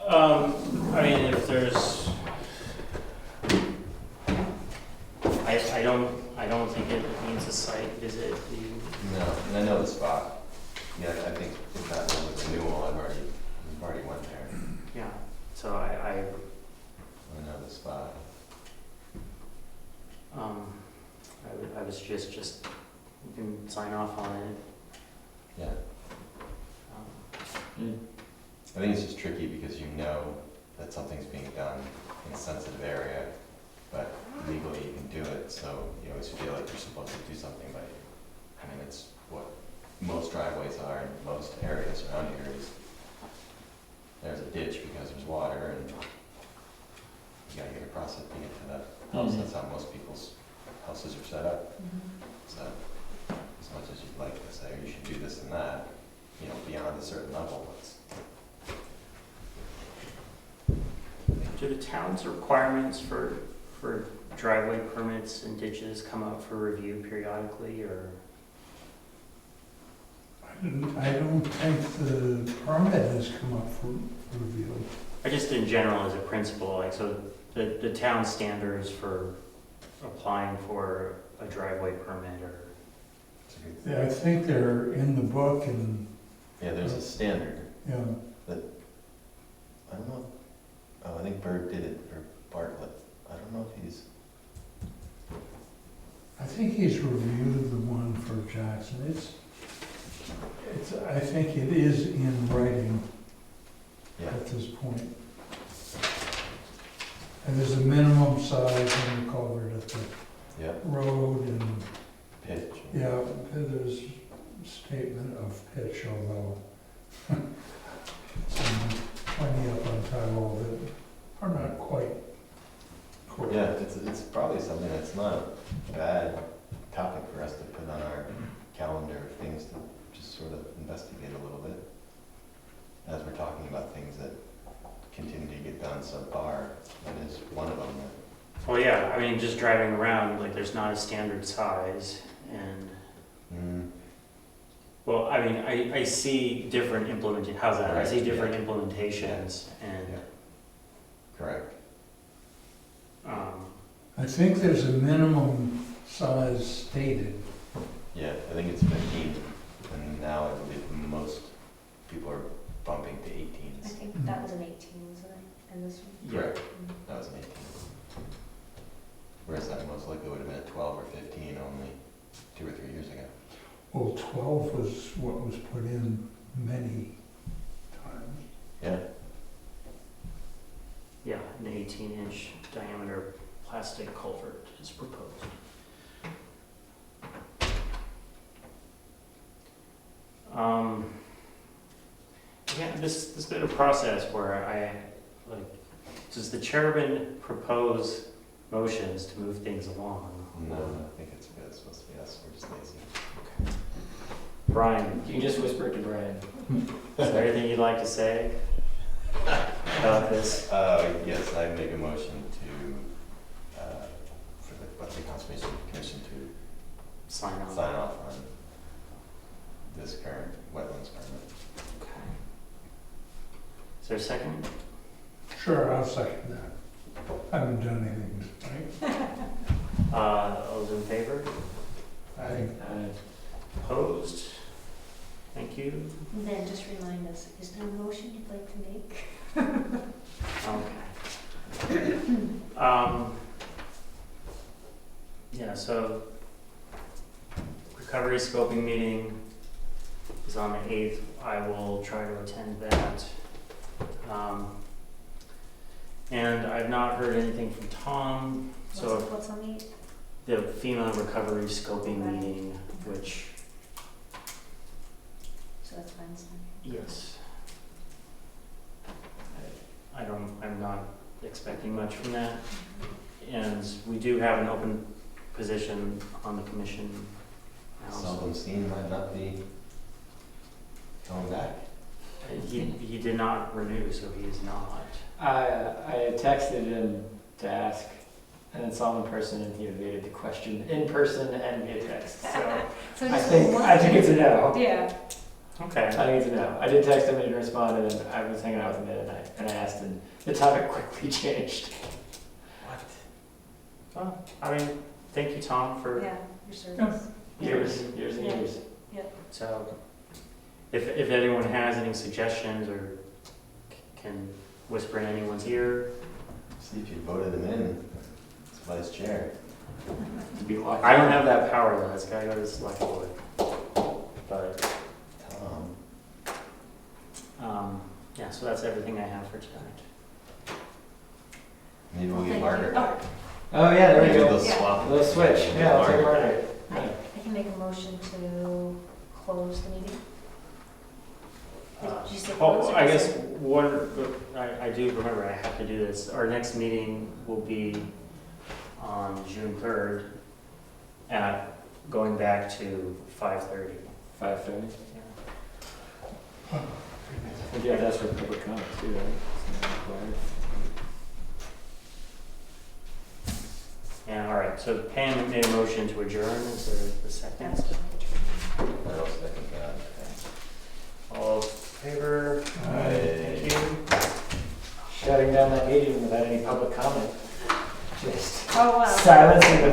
I mean, if there's, I don't think it needs a site visit. No, and I know the spot. Yeah, I think if that was a renewal, we've already went there. Yeah, so I I know the spot. I was just, you can sign off on it. Yeah, Um, I think it's just tricky because you know that something's being done in a sensitive area, but legally you can do it, so you always feel like you're supposed to do something, but I mean, it's what most driveways are in most areas around here is there's a ditch because there's water and you gotta get across it to get to that house. That's how most people's houses are set up. So as much as you'd like to say, you should do this and that, you know, beyond a certain level, it's Do the town's requirements for driveway permits and ditches come up for review periodically, or? I don't think the permit has come up for review. I just in general as a principle, like, so the town standards for applying for a driveway permit, or? it's a good Yeah, I think they're in the book and, Yeah, there's a standard. you know, I don't know. Oh, I think Bird did it for Bartlett. I don't know if he's. I think he's reviewed the one for Jackson. I think it is in writing Yeah. at this point. And there's a minimum size in the culvert at the Yeah. road and, Pitch. yeah, there's a statement of pitch, although some 20 up on Tyrol that are not quite correct. Yeah, it's probably something that's not a bad topic for us to put on our calendar of things to just sort of investigate a little bit. As we're talking about things that continue to get done subpar, that is one of them. Well, yeah, I mean, just driving around, like, there's not a standard size, and, well, I mean, I see different how's that? I see Right, different implementations, and, Yeah. Correct. I think there's a minimum size stated. Yeah, I think it's 15, and now I believe most people are bumping to I 18s. think that was an 18, wasn't it? And this one? Correct. That was an 18. Whereas that most likely would have been a 12 or 15 only 2 or 3 years ago. Well, 12 was what was put in many times. Yeah. yeah, an 18-inch diameter plastic culvert is proposed. Yeah, this bit of process where does the chairman propose motions to move things along? No, I think it's good. It's supposed to be us. We're just lazy. Brian, You can just whisper it to Brian. is there anything you'd like to say about this? Yes, I make a motion to, for the Conservation Commission to Sign off. sign off on this current wetlands permit. Okay. Is there a second? Sure, I'll second that. I haven't done anything tonight. All those in favor? I, Opposed? Thank you. And then just remind us, is there a motion you'd like to make? Okay. Yeah, so recovery scoping meeting is on the 8th. I will try to attend that. And I've not heard anything from Tom, so What's on the, the FEMA recovery scoping Right. meeting, which, so that's Wednesday. yes. I'm not expecting much from that. And we do have an open position on the commission now. so- Seldom seen might not be coming back. He did not renew, so he is not. I texted him to ask, and then saw him in person, and he evaded the question in person and via text. So So I just think it's a no. Yeah. Okay. I think it's a no. I did text him and he didn't respond, and then I was hanging out with him and I asked, and the topic quickly changed. Well, I mean, thank you, Tom, for, Yeah, your service. Years and Yeah. years. so, if anyone has any suggestions or can whisper in anyone's ear, See if you voted him in as vice chair. To be lucky. I don't have that power though, it's gotta go to the select board. But, yeah, so that's everything I have for tonight. Maybe we'll get Thank Margaret you. back. Oh yeah, there we Maybe go. they'll Yeah. swap. Little switch. Yeah, I'll take Margaret. I can make a motion to close the meeting. Did you say close or I just- guess I do remember I have to do this. Our next meeting will be on June 3rd at, going back to 5:30. 5:30. And yeah, that's for public comment too, right? It's not required. And, all right, so Pam made a motion to adjourn. Is there a second? That's what I'm trying. I don't second that. All in favor? Thank you. Shutting down that meeting without any public comment. Just Oh, wow. silencing the